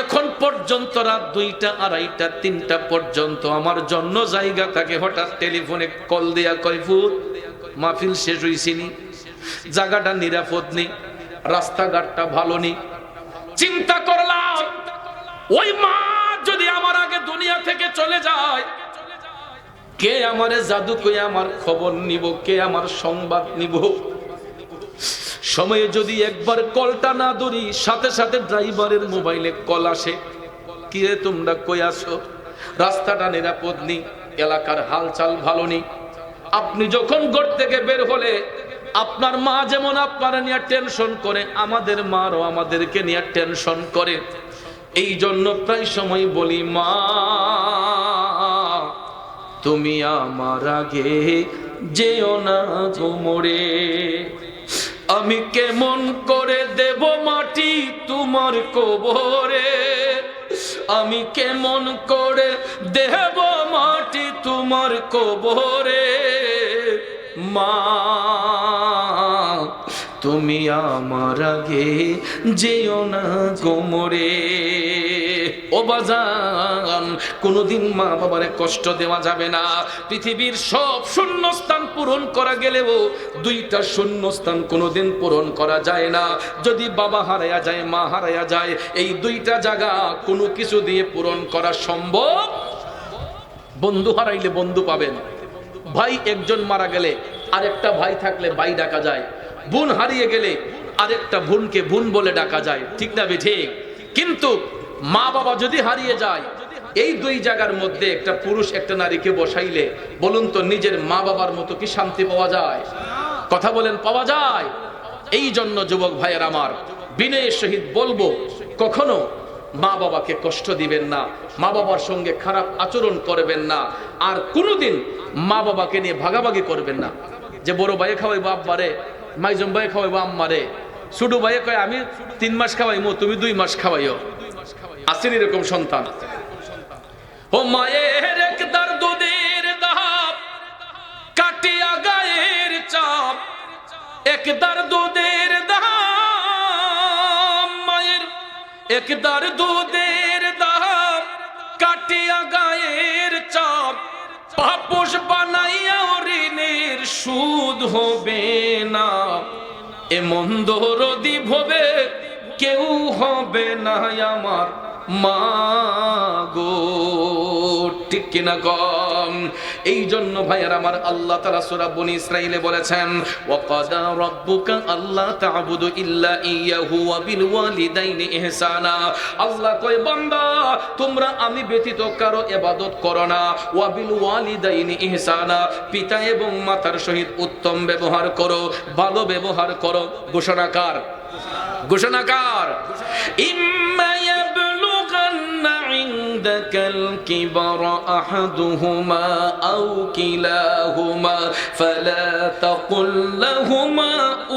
এখন পর্যন্ত রাত 2টা 2:30 3টা পর্যন্ত আমার জন্য জায়গা থাকে। হঠাৎ টেলিফোনে কল দেয়া কয়, ফুট মাহফিল শেষ হইছিনি, জায়গাটা নিরাপদ নেই, রাস্তাঘাটটা ভালো নেই। চিন্তা করলাম ওই মা যদি আমার আগে দুনিয়া থেকে চলে যায়, কে আমারে জাদু কইয়া আমার খবর নিব, কে আমার সংবাদ নিব? সময়ে যদি একবার কলটা না ধরি, সাথে সাথে ড্রাইভারের মোবাইলে কল আসে, কি রে তোমরা কই আছো, রাস্তাটা নিরাপদ নেই, এলাকার হালচাল ভালো নেই। আপনি যখন ঘর থেকে বের হলে আপনার মা যেমন আপনারা নিয়ে টেনশন করে, আমাদের মারও আমাদেরকে নিয়ে টেনশন করে। এই জন্য প্রায় সময় বলি, মা তুমি আমার আগে যেও না গো মরে, আমি কেমন করে দেব মাটি তোমার কবরে, আমি কেমন করে দেব মাটি তোমার কবরে, মা তুমি আমার আগে যেও না গো মরে। ও বাজান, কোনদিন মা বাবারে কষ্ট দেওয়া যাবে না। পৃথিবীর সব শূন্যস্থান পূরণ করা গেলেও 2টা শূন্যস্থান কোনদিন পূরণ করা যায় না। যদি বাবা হারায়া যায়, মা হারায়া যায়, এই 2টা জায়গা কোনো কিছু দিয়ে পূরণ করা সম্ভব। বন্ধু হারাইলে বন্ধু পাবেন। ভাই একজন মারা গেলে আরেকটা ভাই থাকলে ভাই ডাকা যায়, বোন হারিয়ে গেলে আরেকটা বোনকে বোন বলে ডাকা যায়, ঠিক না ঠিক? কিন্তু মা বাবা যদি হারিয়ে যায়, এই দুই জায়গার মধ্যে একটা পুরুষ একটা নারীকে বসাইলে বলুন তো নিজের মা বাবার মতো কি শান্তি পাওয়া যায়? কথা বলেন, পাওয়া যায়? এই জন্য যুবক ভাইয়ের আমার, বিনয়ের সহিত বলবো, কখনো মা বাবাকে কষ্ট দিবেন না, মা বাবার সঙ্গে খারাপ আচরণ করবেন না, আর কোনোদিন মা বাবাকে নিয়ে ভাগাভাগি করবেন না। যে বড় ভাইয়ে খাওয়াইবো আব্বারে, মাইজম ভাইয়ে খাওয়াইবো আম্মারে, ছোট ভাইয়ে কয় আমি 3 মাস খাওয়াইমো, তুমি 2 মাস খাওয়াইও। আসেন এরকম সন্তান? ও মায়ের একদার দুধের দাব কাটিয়া গায়ের চাপ, একদার দুধের দাম, মায়ের একদার দুধের দাম কাটিয়া গায়ের চাপ, পাপোশ বানাইয়া ঋণের সুদ হবে না, এ মন্দ রদি ভবে কেউ হবে না আমার মা গো, ঠিক কিনা কম? এই জন্য ভাইয়ার আমার, আল্লাহ তাআলা সূরা বনী ইসরাঈলে বলেছেন, ওয়া কাদা রাব্বুকা আল্লা তা'বুদু ইল্লা ইয়াহু ওয়া বিল ওয়ালিদাইনি ইহসানা। আল্লাহ কয় বান্দা তোমরা আমি ব্যতীত কারো ইবাদত করো না, ওয়া বিল ওয়ালিদাইনি ইহসানা, পিতা এবং মাতার সহিত উত্তম ব্যবহার করো, ভালো ব্যবহার করো। ঘোষণাকার, ঘোষণাকার, ইম্মা ইয়াবলুগান্না ইনদাকাল কিবরা আহাদুহুমা আও কিলাহুমা ফালা তাকুল লাহুমা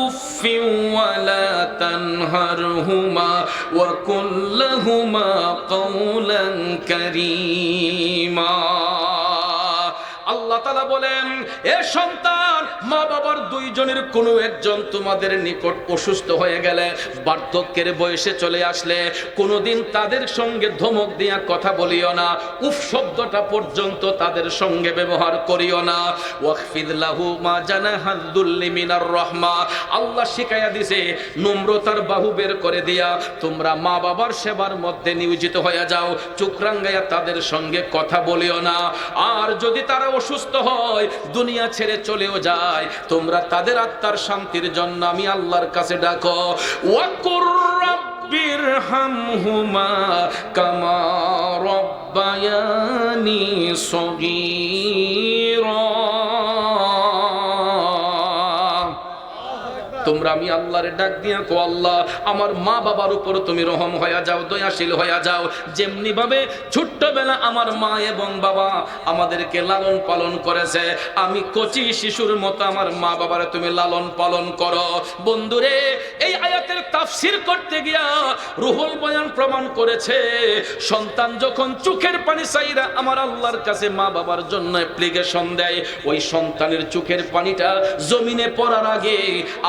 উফফিন ওয়ালা তানহারহুমা ওয়া কুল লাহুমা কাওলান কারীমা। আল্লাহ তাআলা বলেন, এ সন্তান, মা বাবার দুইজনের কোনো একজন তোমাদের নিকট অসুস্থ হয়ে গেলে, বার্ধক্যের বয়সে চলে আসলে, কোনোদিন তাদের সঙ্গে ধমক দিয়া কথা বলিও না, উফ শব্দটা পর্যন্ত তাদের সঙ্গে ব্যবহার করিও না। ওয়াখফিদ লাহু মা জানাহাদ দুল্লি মিনার রাহমা, আল্লাহ শিখাইয়া দিছে নম্রতার বাহু বের করে দিয়া তোমরা মা বাবার সেবার মধ্যে নিয়োজিত হয়ে যাও, চোখ রাঙ্গাইয়া তাদের সঙ্গে কথা বলিও না। আর যদি তারা অসুস্থ হয়, দুনিয়া ছেড়ে চলেও যায়, তোমরা তাদের আত্মার শান্তির জন্য আমি আল্লাহর কাছে ডাকো। ওয়াকুর রাব্বিরহামহুমা কামা রাব্বায়ানি সগীরা। তোমরা আমি আল্লাহরে ডাক দিয়া কো, আল্লাহ আমার মা বাবার উপর তুমি রহম হয়ে যাও, দয়াশীল হয়ে যাও। যেমনি ভাবে ছোট্টবেলা আমার মা এবং বাবা আমাদেরকে লালন পালন করেছে, আমি কচি শিশুর মতো আমার মা বাবারে তুমি লালন পালন করো। বন্ধুরে, এই আয়াতের তাফসীর করতে গিয়া রুহুল বয়ান প্রমাণ করেছে, সন্তান যখন চোখের পানি চাইরা আমার আল্লাহর কাছে মা বাবার জন্য অ্যাপ্লিকেশন দেয়, ওই সন্তানের চোখের পানিটা জমিনে পড়ার আগে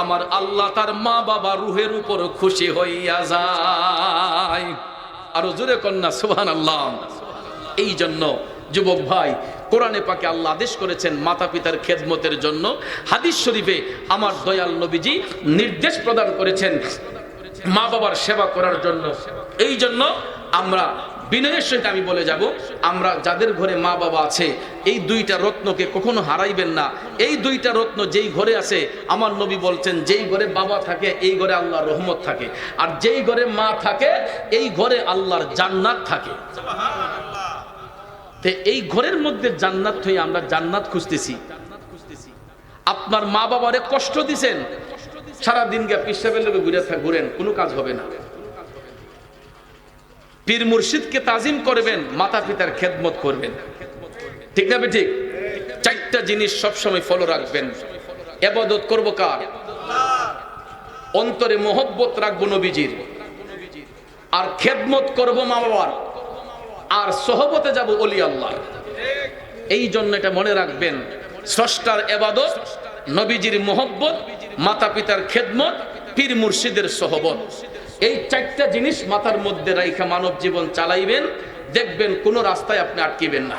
আমার আল্লাহ তার মা বাবা রুহের উপর খুশি হইয়া যায়। আরো জোরে কন্যা সুবহানাল্লাহ। এই জন্য যুবক ভাই, কোরআনে পাকে আল্লাহ আদেশ করেছেন মাতা পিতার খেদমতের জন্য, হাদিস শরীফে আমার দয়াল নবীজি নির্দেশ প্রদান করেছেন মা বাবার সেবা করার জন্য। এই জন্য আমরা বিনয়ের সহিত আমি বলে যাব, আমরা যাদের ঘরে মা বাবা আছে, এই দুইটা রত্নকে কখনো হারাইবেন না। এই দুইটা রত্ন যেই ঘরে আছে, আমার নবী বলছেন যেই ঘরে বাবা থাকে এই ঘরে আল্লাহর রহমত থাকে, আর যেই ঘরে মা থাকে এই ঘরে আল্লাহর জান্নাত থাকে। তো এই ঘরের মধ্যে জান্নাত হয়ে আমরা জান্নাত খুঁজতেছি। আপনার মা বাবারে কষ্ট দিছেন, সারাদিন গিয়ে পিসাবের লোকে ঘুরেন, কোনো কাজ হবে না। পীর মুর্শিদকে তাজিম করবেন, মাতা পিতার খেদমত করবেন, ঠিক না ঠিক? 4টা জিনিস সবসময় ফলো রাখবেন। ইবাদত করব কার? অন্তরে মহব্বত রাখবো নবীজির, আর খেদমত করব মা বাবার, আর সহবতে যাব ওলি আল্লাহ। এই জন্য এটা মনে রাখবেন, স্রষ্টার ইবাদত, নবীজির মহব্বত, মাতা পিতার খেদমত, পীর মুর্শিদের সহবত, এই 4টা জিনিস মাথার মধ্যে রাইখা মানব জীবন চালাইবেন, দেখবেন কোন রাস্তায় আপনি আটকিবেন না।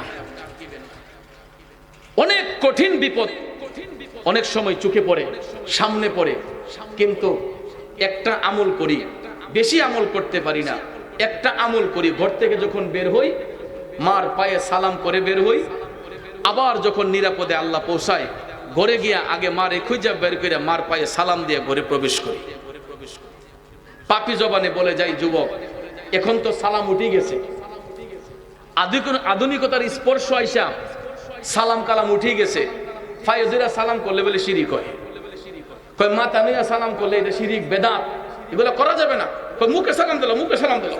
অনেক কঠিন বিপদ অনেক সময় চোখে পড়ে, সামনে পড়ে, কিন্তু একটা আমল করি, বেশি আমল করতে পারি না, একটা আমল করি। ঘর থেকে যখন বের হই, মার পায়ে সালাম করে বের হই, আবার যখন নিরাপদে আল্লাহ পৌঁছায়, ঘরে গিয়া আগে মারে খুঁজা বের করে মার পায়ে সালাম দিয়ে ঘরে প্রবেশ করি। পাপি জবানে বলে যাই, যুবক এখন তো সালাম উঠে গেছে, আধুনিকতার স্পর্শ আইসা সালাম কালাম উঠে গেছে, ফায়জুরা সালাম করলে বলে শিরিক হয়, কয় মাথা নিয়ে সালাম করলে এটা শিরিক বেদাত, এগুলো করা যাবে না, কয় মুখে সালাম দিল, মুখে সালাম দিল,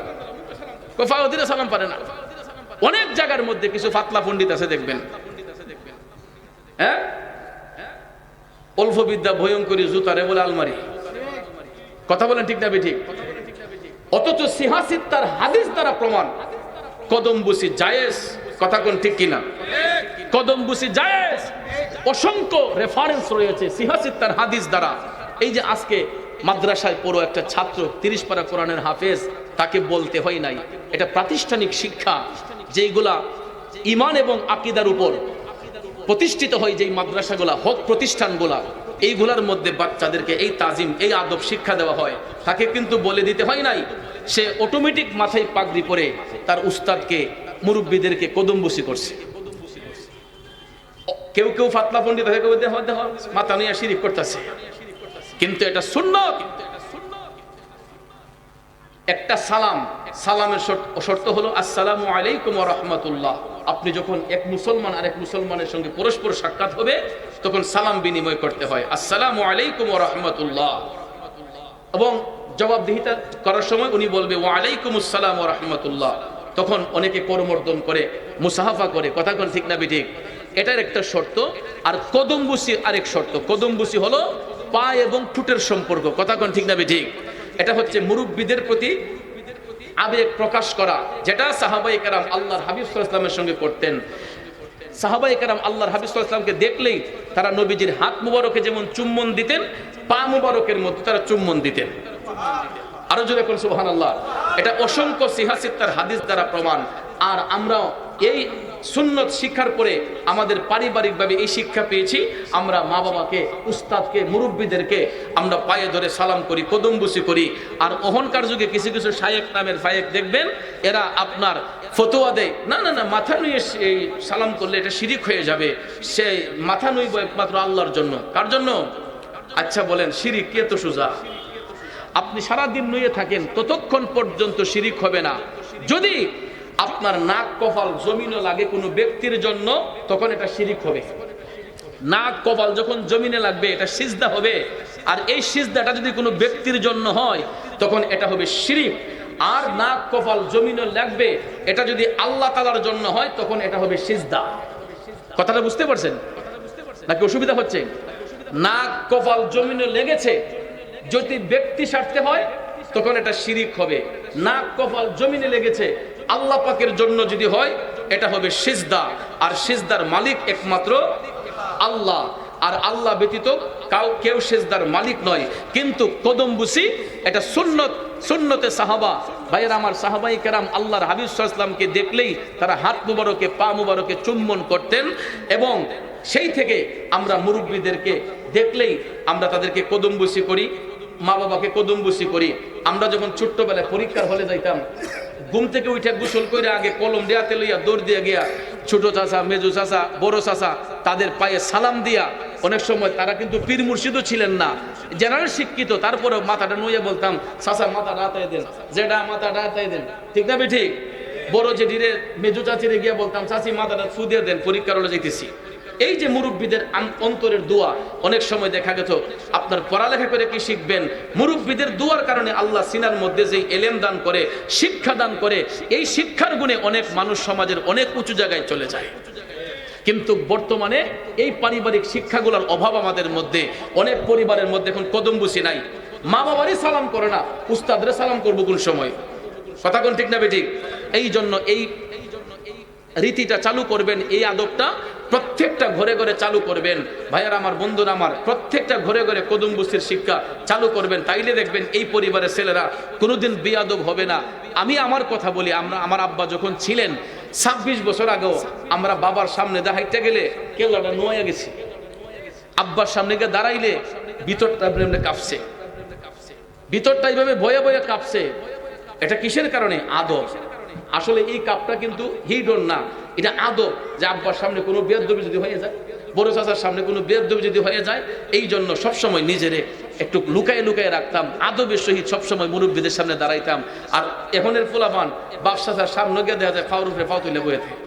কয় ফায়জুরা সালাম পারে না। অনেক জায়গার মধ্যে কিছু ফাতলা পণ্ডিত আছে দেখবেন, হ্যাঁ, অল্প বিদ্যা ভয়ঙ্করী জুতারে বলে আলমারি, কথা বলেন ঠিক না ঠিক? অথচ সিহাসিত্তার হাদিস দ্বারা প্রমাণ কদম বুসি জায়েজ, কথা কোন ঠিক কিনা? কদম বুসি জায়েজ, অসংখ্য রেফারেন্স রয়েছে সিহাসিত্তার হাদিস দ্বারা। এই যে আজকে মাদ্রাসায় পড়ো একটা ছাত্র 30 পারা কোরআনের হাফেজ, তাকে বলতে হয় নাই, এটা প্রাতিষ্ঠানিক শিক্ষা যেইগুলা ঈমান এবং আকীদার উপর প্রতিষ্ঠিত হয়, যেই মাদ্রাসাগুলা হক প্রতিষ্ঠানগুলা, এইগুলার মধ্যে বাচ্চাদেরকে এই তাজিম এই আদব শিক্ষা দেওয়া হয়, তাকে কিন্তু বলে দিতে হয় নাই, সে অটোমেটিক মাথায় পাগড়ি পরে তার উস্তাদকে মুরব্বীদেরকে কদমবুসি করছে। কেউ কেউ ফাতলা পণ্ডিত হয়ে মাথা নিয়ে শিরিক করতেছে, কিন্তু এটা সুন্নাত। একটা সালামের শর্ত হলো আসসালামু আলাইকুম ওয়া রাহমাতুল্লাহ। আপনি যখন এক মুসলমান আরেক মুসলমানের সঙ্গে পরস্পর সাক্ষাৎ হবে তখন সালাম বিনিময় করতে হয়, আসসালামু আলাইকুম ওয়া রাহমাতুল্লাহ, এবং জবাবদিহিতা করার সময় উনি বলবে ওয়া আলাইকুমুস সালাম ওয়া রাহমাতুল্লাহ। তখন অনেকে করমর্দন করে, মুসাহাফা করে, কথা কোন ঠিক না ঠিক? এটার একটা শর্ত। আর কদমবুসি আরেক শর্ত। কদমবুসি হলো পা এবং ঠোঁটের সম্পর্ক, কথা কোন ঠিক না ঠিক? এটা হচ্ছে মুরব্বীদের প্রতি আবেগ প্রকাশ করা, যেটা সাহাবায়ে কেরাম আল্লাহর হাবিব সাল্লাল্লাহু আলাইহি ওয়াসাল্লামের সঙ্গে করতেন। সাহাবায়ে কেরাম আল্লাহর হাবিব সাল্লাল্লাহু আলাইহি ওয়াসাল্লামকে দেখলেই তারা নবীজির হাত মুবারকে যেমন চুম্বন দিতেন, পা মুবারকের মধ্যে তারা চুম্বন দিতেন। আরো জোরে কোন সুবহানাল্লাহ। এটা অসংখ্য সিহাসিত্তার হাদিস দ্বারা প্রমাণ। আর আমরা এই সুন্নত শিক্ষার পরে আমাদের পারিবারিকভাবে এই শিক্ষা পেয়েছি, আমরা মা বাবাকে, উস্তাদকে, মুরব্বীদেরকে আমরা পায়ে ধরে সালাম করি, কদমবুসি করি। আর অহংকার যুগে কিছু কিছু শায়েক নামের ফায়েক দেখবেন, এরা আপনার ফতোয়া দেয়, না না না, মাথা নুয়ে সালাম করলে এটা শিরিক হয়ে যাবে, সে মাথা নুইব একমাত্র আল্লাহর জন্য। কার জন্য? আচ্ছা বলেন, শিরিক কে তো সোজা? আপনি সারাদিন নুয়ে থাকেন, ততক্ষণ পর্যন্ত শিরিক হবে না। যদি আপনার নাক কপাল জমিনে লাগে কোনো ব্যক্তির জন্য, তখন এটা শিরিক হবে। নাক কপাল যখন জমিনে লাগবে এটা সিজদা হবে, আর এই সিজদাটা যদি কোনো ব্যক্তির জন্য হয় তখন এটা হবে শিরিক। আর নাক কপাল জমিনে লাগবে এটা যদি আল্লাহ তাআলার জন্য হয় তখন এটা হবে সিজদা। কথাটা বুঝতে পারছেন নাকি অসুবিধা হচ্ছে? নাক কপাল জমিনে লেগেছে যদি ব্যক্তি স্বার্থে হয় তখন এটা শিরিক হবে। নাক কপাল জমিনে লেগেছে আল্লাহ পাকের জন্য যদি হয় এটা হবে সিজদা। আর সিজদার মালিক একমাত্র আল্লাহ, আর আল্লাহ ব্যতীত কেউ সিজদার মালিক নয়। কিন্তু কদমবুসি এটা সুন্নত, সুন্নতে সাহাবা। ভাইয়েরা আমার, সাহাবায়ে কেরাম আল্লাহর হাবিব সাল্লাল্লাহু আলাইহি ওয়াসাল্লামকে দেখলেই তারা হাত মুবারকে, পা মুবারকে চুম্বন করতেন। এবং সেই থেকে আমরা মুরব্বীদেরকে দেখলেই আমরা তাদেরকে কদমবুসি করি, মা বাবাকে কদমবুসি করি। আমরা যখন ছোট্টবেলায় পরীক্ষার হলে যাইতাম, ঘুম থেকে উঠে গোসল করে আগে কলম দেয়াতে লইয়া দৌড় দিয়ে গিয়া ছোট চাচা, মেজু চাচা, বড় চাচা তাদের পায়ে সালাম দিয়া, অনেক সময় তারা কিন্তু পীর মুর্শিদও ছিলেন না, জেনারেল শিক্ষিত, তারপরেও মাথাটা নুয়ে বলতাম চাচা মাথাটা হাতাই দেন, যেটা মাথাটা হাতাই দেন, ঠিক না ঠিক? বড় জেঠিরে, মেজু চাচিরে গিয়া বলতাম চাচি মাথাটা ছুঁয়ে দেন, পরীক্ষার হলে যাইতেছি। এই যে মুরব্বীদের অন্তরের দোয়া, অনেক সময় দেখা গেত আপনার পড়ালেখা করে কি শিখবেন, মুরব্বীদের দোয়ার কারণে আল্লাহ সিনার মধ্যে যে এলেম দান করে, শিক্ষা দান করে, এই শিক্ষার গুণে অনেক মানুষ সমাজের অনেক উঁচু জায়গায় চলে যায়। কিন্তু বর্তমানে এই পারিবারিক শিক্ষাগুলোর অভাব আমাদের মধ্যে, অনেক পরিবারের মধ্যে এখন কদমবুসি নাই। মা বাবারই সালাম করে না, উস্তাদরে সালাম করবো কোন সময়? কথা কোন ঠিক না বেঠিক? এই জন্য এই রীতিটা চালু করবেন, এই আদবটা প্রত্যেকটা ঘরে ঘরে চালু করবেন। ভাইয়ারা আমার, বন্ধুরা আমার, প্রত্যেকটা ঘরে ঘরে কদমবুসির শিক্ষা চালু করবেন। তাইলে দেখবেন এই পরিবারের ছেলেরা কোনোদিন বেয়াদব হবে না। আমি আমার কথা বলি, আমার আব্বা যখন ছিলেন 26 বছর আগেও আমরা বাবার সামনে দাঁড়াইতে গেলে কেল্লাটা নোয়া গেছি, আব্বার সামনে গিয়ে দাঁড়াইলে ভিতরটা কাঁপছে, ভিতরটা এইভাবে ভয়ে ভয়ে কাঁপছে। এটা কিসের কারণে? আদব। আসলে এই কাপটা কিন্তু হিডন না, এটা আদব, যে আব্বার সামনে কোনো বেয়াদবি যদি হয়ে যায়, বড় চাচার সামনে কোনো বেয়াদবি যদি হয়ে যায়, এই জন্য সবসময় নিজেরে একটু লুকায়ে লুকায়ে রাখতাম, আদবের সহিত সবসময় মুরব্বীদের সামনে দাঁড়াইতাম। আর এখনের পোলাপান বাপ চাচার সামনে গিয়ে দেখা যায় ফাউর উপরে ফাউ তুলে বয়ে থাকে।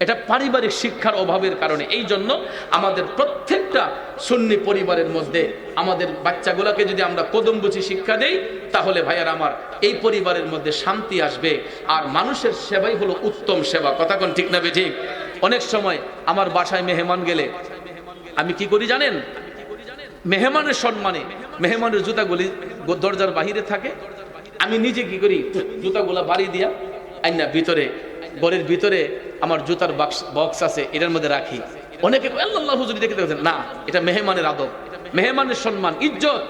এটা পারিবারিক শিক্ষার অভাবের কারণে। এই জন্য আমাদের প্রত্যেকটা সুন্নি পরিবারের মধ্যে আমাদের বাচ্চাগুলোকে যদি আমরা কদমবুচি শিক্ষা দেই, তাহলে ভাইয়ার আমার এই পরিবারের মধ্যে শান্তি আসবে। আর মানুষের সেবাই হলো উত্তম সেবা, কথা কোন ঠিক না বেঠিক? অনেক সময় আমার বাসায় মেহমান গেলে আমি কি করি জানেন? মেহমানের সম্মানে মেহমানের জুতাগুলি দরজার বাহিরে থাকে, আমি নিজে কি করি, জুতাগুলা বাড়ি দিয়া আইনা ভিতরে, ঘরের ভিতরে আমার জুতার বক্স আছে, এটার মধ্যে রাখি। অনেকে আল্লাহ হুজুর দেখে দেখেন না, এটা মেহমানের আদব, মেহমানের সম্মান, ইজ্জত।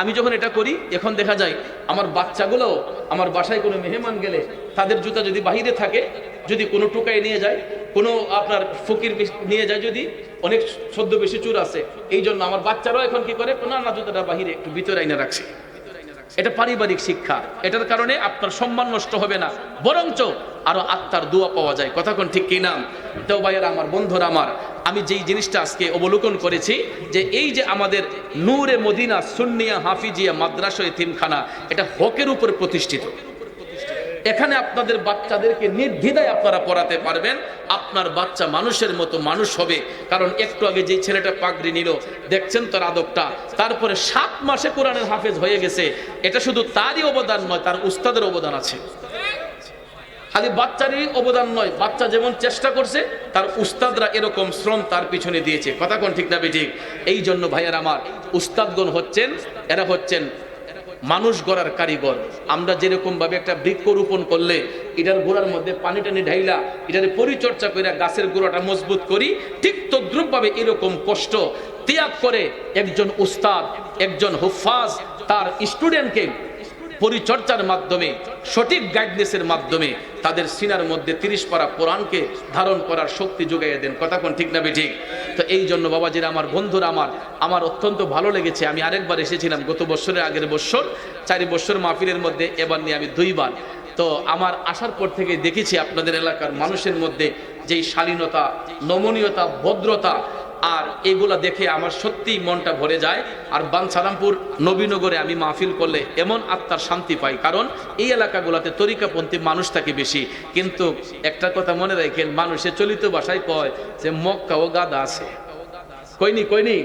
আমি যখন এটা করি, এখন দেখা যায় আমার বাচ্চাগুলো আমার বাসায় কোনো মেহমান গেলে তাদের জুতা যদি বাহিরে থাকে, যদি কোনো টুকায় নিয়ে যায়, কোনো আপনার ফকির নিয়ে যায়, যদি অনেক সদ্য বেশি চুর আছে, এই জন্য আমার বাচ্চারাও এখন কি করে, না জুতাটা বাহিরে একটু ভিতরে আইনা রাখছে। এটা পারিবারিক শিক্ষা, এটার কারণে আপনার সম্মান নষ্ট হবে না, বরঞ্চ আরো আত্মার দোয়া পাওয়া যায়, কথা কোন ঠিক কি না? তো ভাইয়েরা আমার, বন্ধুরা আমার, আমি যেই জিনিসটা আজকে অবলোকন করেছি, যে এই যে আমাদের নূরে মদিনা সুন্নিয়া হাফিজিয়া মাদ্রাসা এতিমখানা, এটা হকের উপর প্রতিষ্ঠিত। এখানে আপনাদের বাচ্চাদেরকে নির্দ্বিধায় আপনারা পড়াতে পারবেন, আপনার বাচ্চা মানুষের মতো মানুষ হবে। কারণ একটু আগে যে ছেলেটা পাগড়ি নিল, দেখছেন তার আদবটা, তারপরে 7 মাসে কোরআনের হাফেজ হয়ে গেছে। এটা শুধু তারই অবদান নয়, তার উস্তাদের অবদান আছে। খালি বাচ্চারই অবদান নয়, বাচ্চা যেমন চেষ্টা করছে, তার উস্তাদরা এরকম শ্রম তার পিছনে দিয়েছে, কথা কোন ঠিক না বেঠিক? এই জন্য ভাইয়ার আমার, উস্তাদগণ হচ্ছেন, এরা হচ্ছেন মানুষ গড়ার কারিগর। আমরা যেরকম ভাবে একটা বৃক্ষ রোপণ করলে এটার গোড়ার মধ্যে পানি টানি ঢাইলা এটার পরিচর্যা করে গাছের গোড়াটা মজবুত করি, ঠিক তদ্রুপ ভাবে এরকম কষ্ট ত্যাগ করে একজন উস্তাদ, একজন হুফাজ তার স্টুডেন্টকে পরিচর্যার মাধ্যমে, সঠিক গাইডনেসের মাধ্যমে তাদের সিনার মধ্যে 30 পারা কোরআনকে ধারণ করার শক্তি যোগাইয়ে দেন, কথা কোন ঠিক না বেঠিক? তো এই জন্য বাবাজিরা আমার, বন্ধুরা আমার অত্যন্ত ভালো লেগেছে। আমি আরেকবার এসেছিলাম গত বছরের আগের বছর, 4 বছর মাহফিলের মধ্যে, এবার নিয়ে আমি 2 বার। তো আমার আসার পর থেকে দেখেছি আপনাদের এলাকার মানুষের মধ্যে যেই শালীনতা, নমনীয়তা, ভদ্রতা, আর এগুলা দেখে আমার সত্যিই মনটা ভরে যায়। আর বাঞ্ছারামপুর নবীনগরে আমি মাহফিল করলে এমন আত্মার শান্তি পাই, কারণ এই এলাকাগুলোতে তরিকাপন্থী মানুষ থাকে বেশি। কিন্তু একটা কথা মনে রাখেন, মানুষে চলিত ভাষায় কয় যে মক্কা ও গাদা আছে, কইনি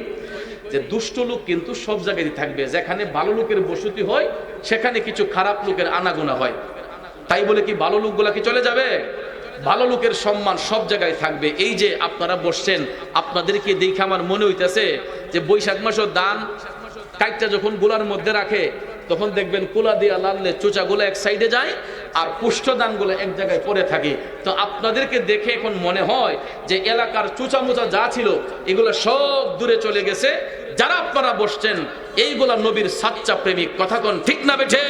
যে দুষ্ট লোক কিন্তু সব জায়গায় থাকবে, যেখানে ভালো লোকের বসতি হয় সেখানে কিছু খারাপ লোকের আনাগোনা হয়। তাই বলে কি ভালো লোকগুলা কি চলে যাবে? ভালো লোকের সম্মান সব জায়গায় থাকবে। এই যে আপনারা বসছেন, আপনাদেরকে দেখে আমার মনে হইতেছে যে বৈশাখ মাসও দান কাইটটা যখন গোলার মধ্যে রাখে, তখন দেখবেন কুলা দিয়া লাললে চোচাগুলো এক সাইডে যায় আর পুষ্ট দানগুলো এক জায়গায় পড়ে থাকে। তো আপনাদেরকে দেখে এখন মনে হয় যে এলাকার চোচা মোচা যা ছিল এগুলো সব দূরে চলে গেছে। যারা আপনারা বসছেন এইগুলা নবীর সাচ্চা প্রেমিক, কথা কোন ঠিক না বেঠে?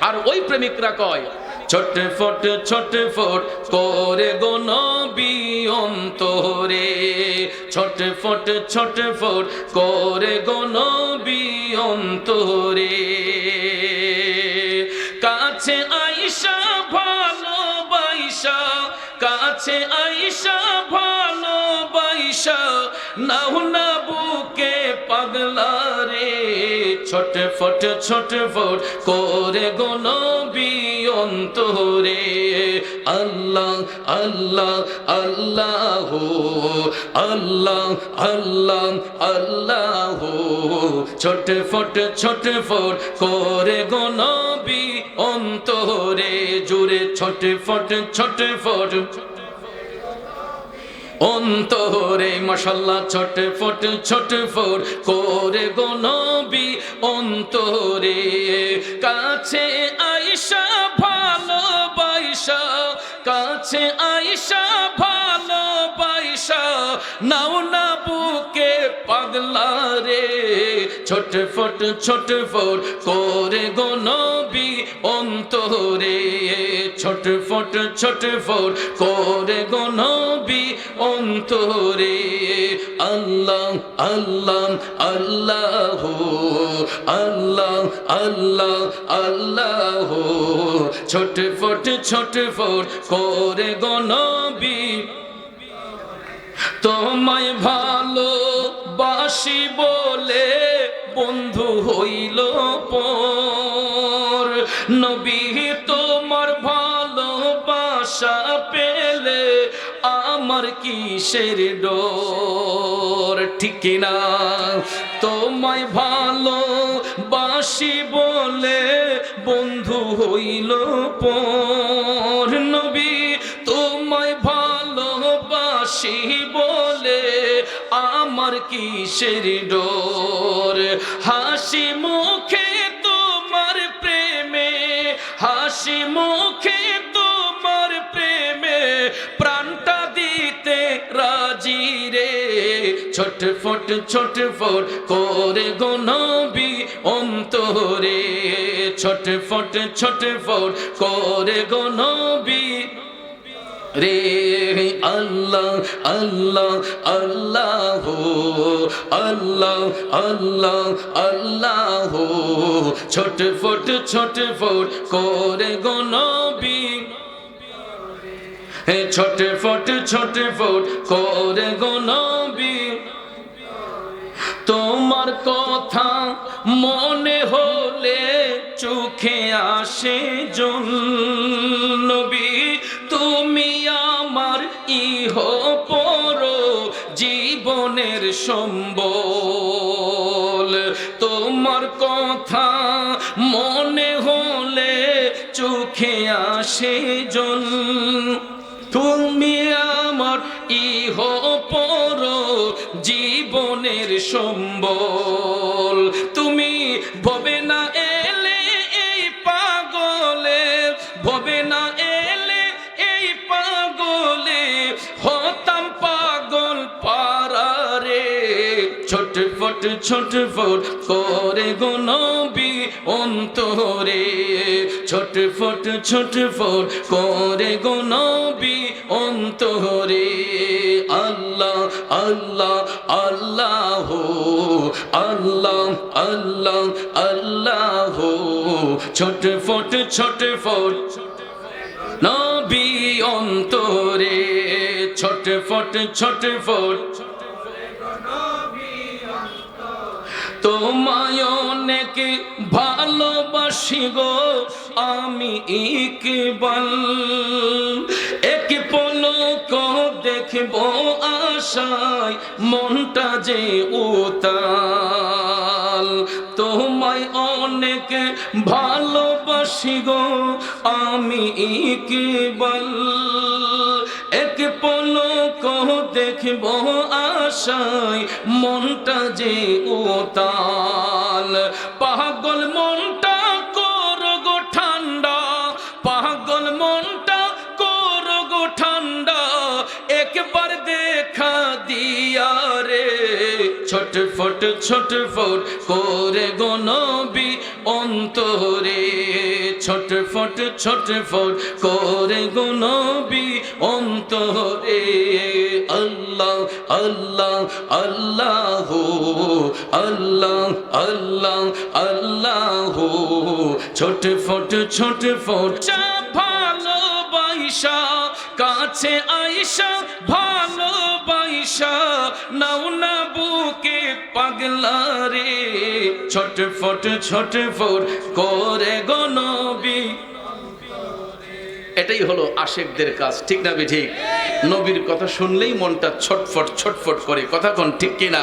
আর ওই প্রেমিকরা কয়, ছটফট ছটফট করে গো নবী অন্তরে, ছটফট ছটফট করে গো নবী অন্তরে, কাছে আইসা ভালোবাইসা, কাছে আইসা ভালোবাইসা, নাও না বুকে পাগলা রে, ছটফট ছটফট করে গো নবী অন্তরে, আল্লাহ আল্লাহ আল্লাহ আল্লাহ আল্লাহ আল্লাহ, ছটফট ছটফট করে গো নবী অন্তরে, জুড়ে ছটফট ছটফট অন্তরে, মাশাআল্লাহ, ছটফট ছটফট করে গো নবী অন্তরে, কাছে আইসা ভালোবাইসা, কাছে আইসা ভালোবাইসা, নাও না বুকে পাগলা পাগলা রে ছটফট ছটফট করে গো নবী অন্তরে ছটফট ছটফট করে গো নবী অন্তরে আল্লাহ আল্লাহ আল্লাহ আল্লাহ আল্লাহ আল্লাহ ছটফট ছটফট করে গো নবী তোমায় ভালো বাসি বলে বন্ধু হইল পর নবী তোমার ভালোবাসা পেলে আমার কিসের ডর ঠিক না তোমায় ভালো বাসি বলে বন্ধু হইল পর নবী তোমায় ভালোবাসি বলে আমার কিসের ডর হাসি মুখে তোমার প্রেমে হাসি মুখে তোমার প্রেমে প্রাণটা দিতে রাজি রে ছটফট ছটফট করে গো নবী অন্তরে ছটফট ছটফট করে গো নবী রে আল্লাহ আল্লাহ আল্লাহ আল্লাহ আল্লাহ আল্লাহ ছটফট ছটফট করে গো নবী ছটফট ছটফট করে গো নবী তোমার কথা মনে হলে চোখে আসে জল নবী তুমি আমার ইহ পর জীবনের সম্বল তোমার কথা মনে হলে চোখে আসে জল তুমি আমার ইহ পর জীবনের সম্বল তুমি ভবে না এলে এই পাগলে ভবে না এলে এই পাগলে হতাম পাগল পারারে ছটফট ছটফট করে গো নবী অন্তরে ছটফট ছটফট করে গো নবী অন্তরে আল্লাহ আল্লাহ আল্লাহ আল্লাহ আল্লাহ আল্লাহ ছটফট ছটফট নবী অন্তরে ছটফট ছটফট তোমায় অনেক ভালোবাসি গো আমি ইকবাল এক পলক দেখব আশায় মনটা যে উতাল তোমায় অনেক ভালোবাসি গো আমি ইকবাল এক পলক দেখব আশায় মনটা যে উতাল পাগল মনটা করো গো ঠান্ডা পাগল মনটা করো গো ঠান্ডা একবার দেখা দিয়া রে ছটফট ছটফট করে গো নবী অন্তরে ছটফট ছটফট করে গো নবী অন্তরে আল্লাহ আল্লাহ আল্লাহ আল্লাহ আল্লাহ আল্লাহ ছটফট ছটফট ভালোবাসা কাছে আইসা ভালোবাসা নাও না বুকে পাগলা রে ছটফট ছটফট করে গো নবী এটাই হলো আশেকদের কাজ ঠিক না ঠিক নবীর কথা শুনলেই মনটা ছটফট ছটফট করে কথা কোন ঠিক কিনা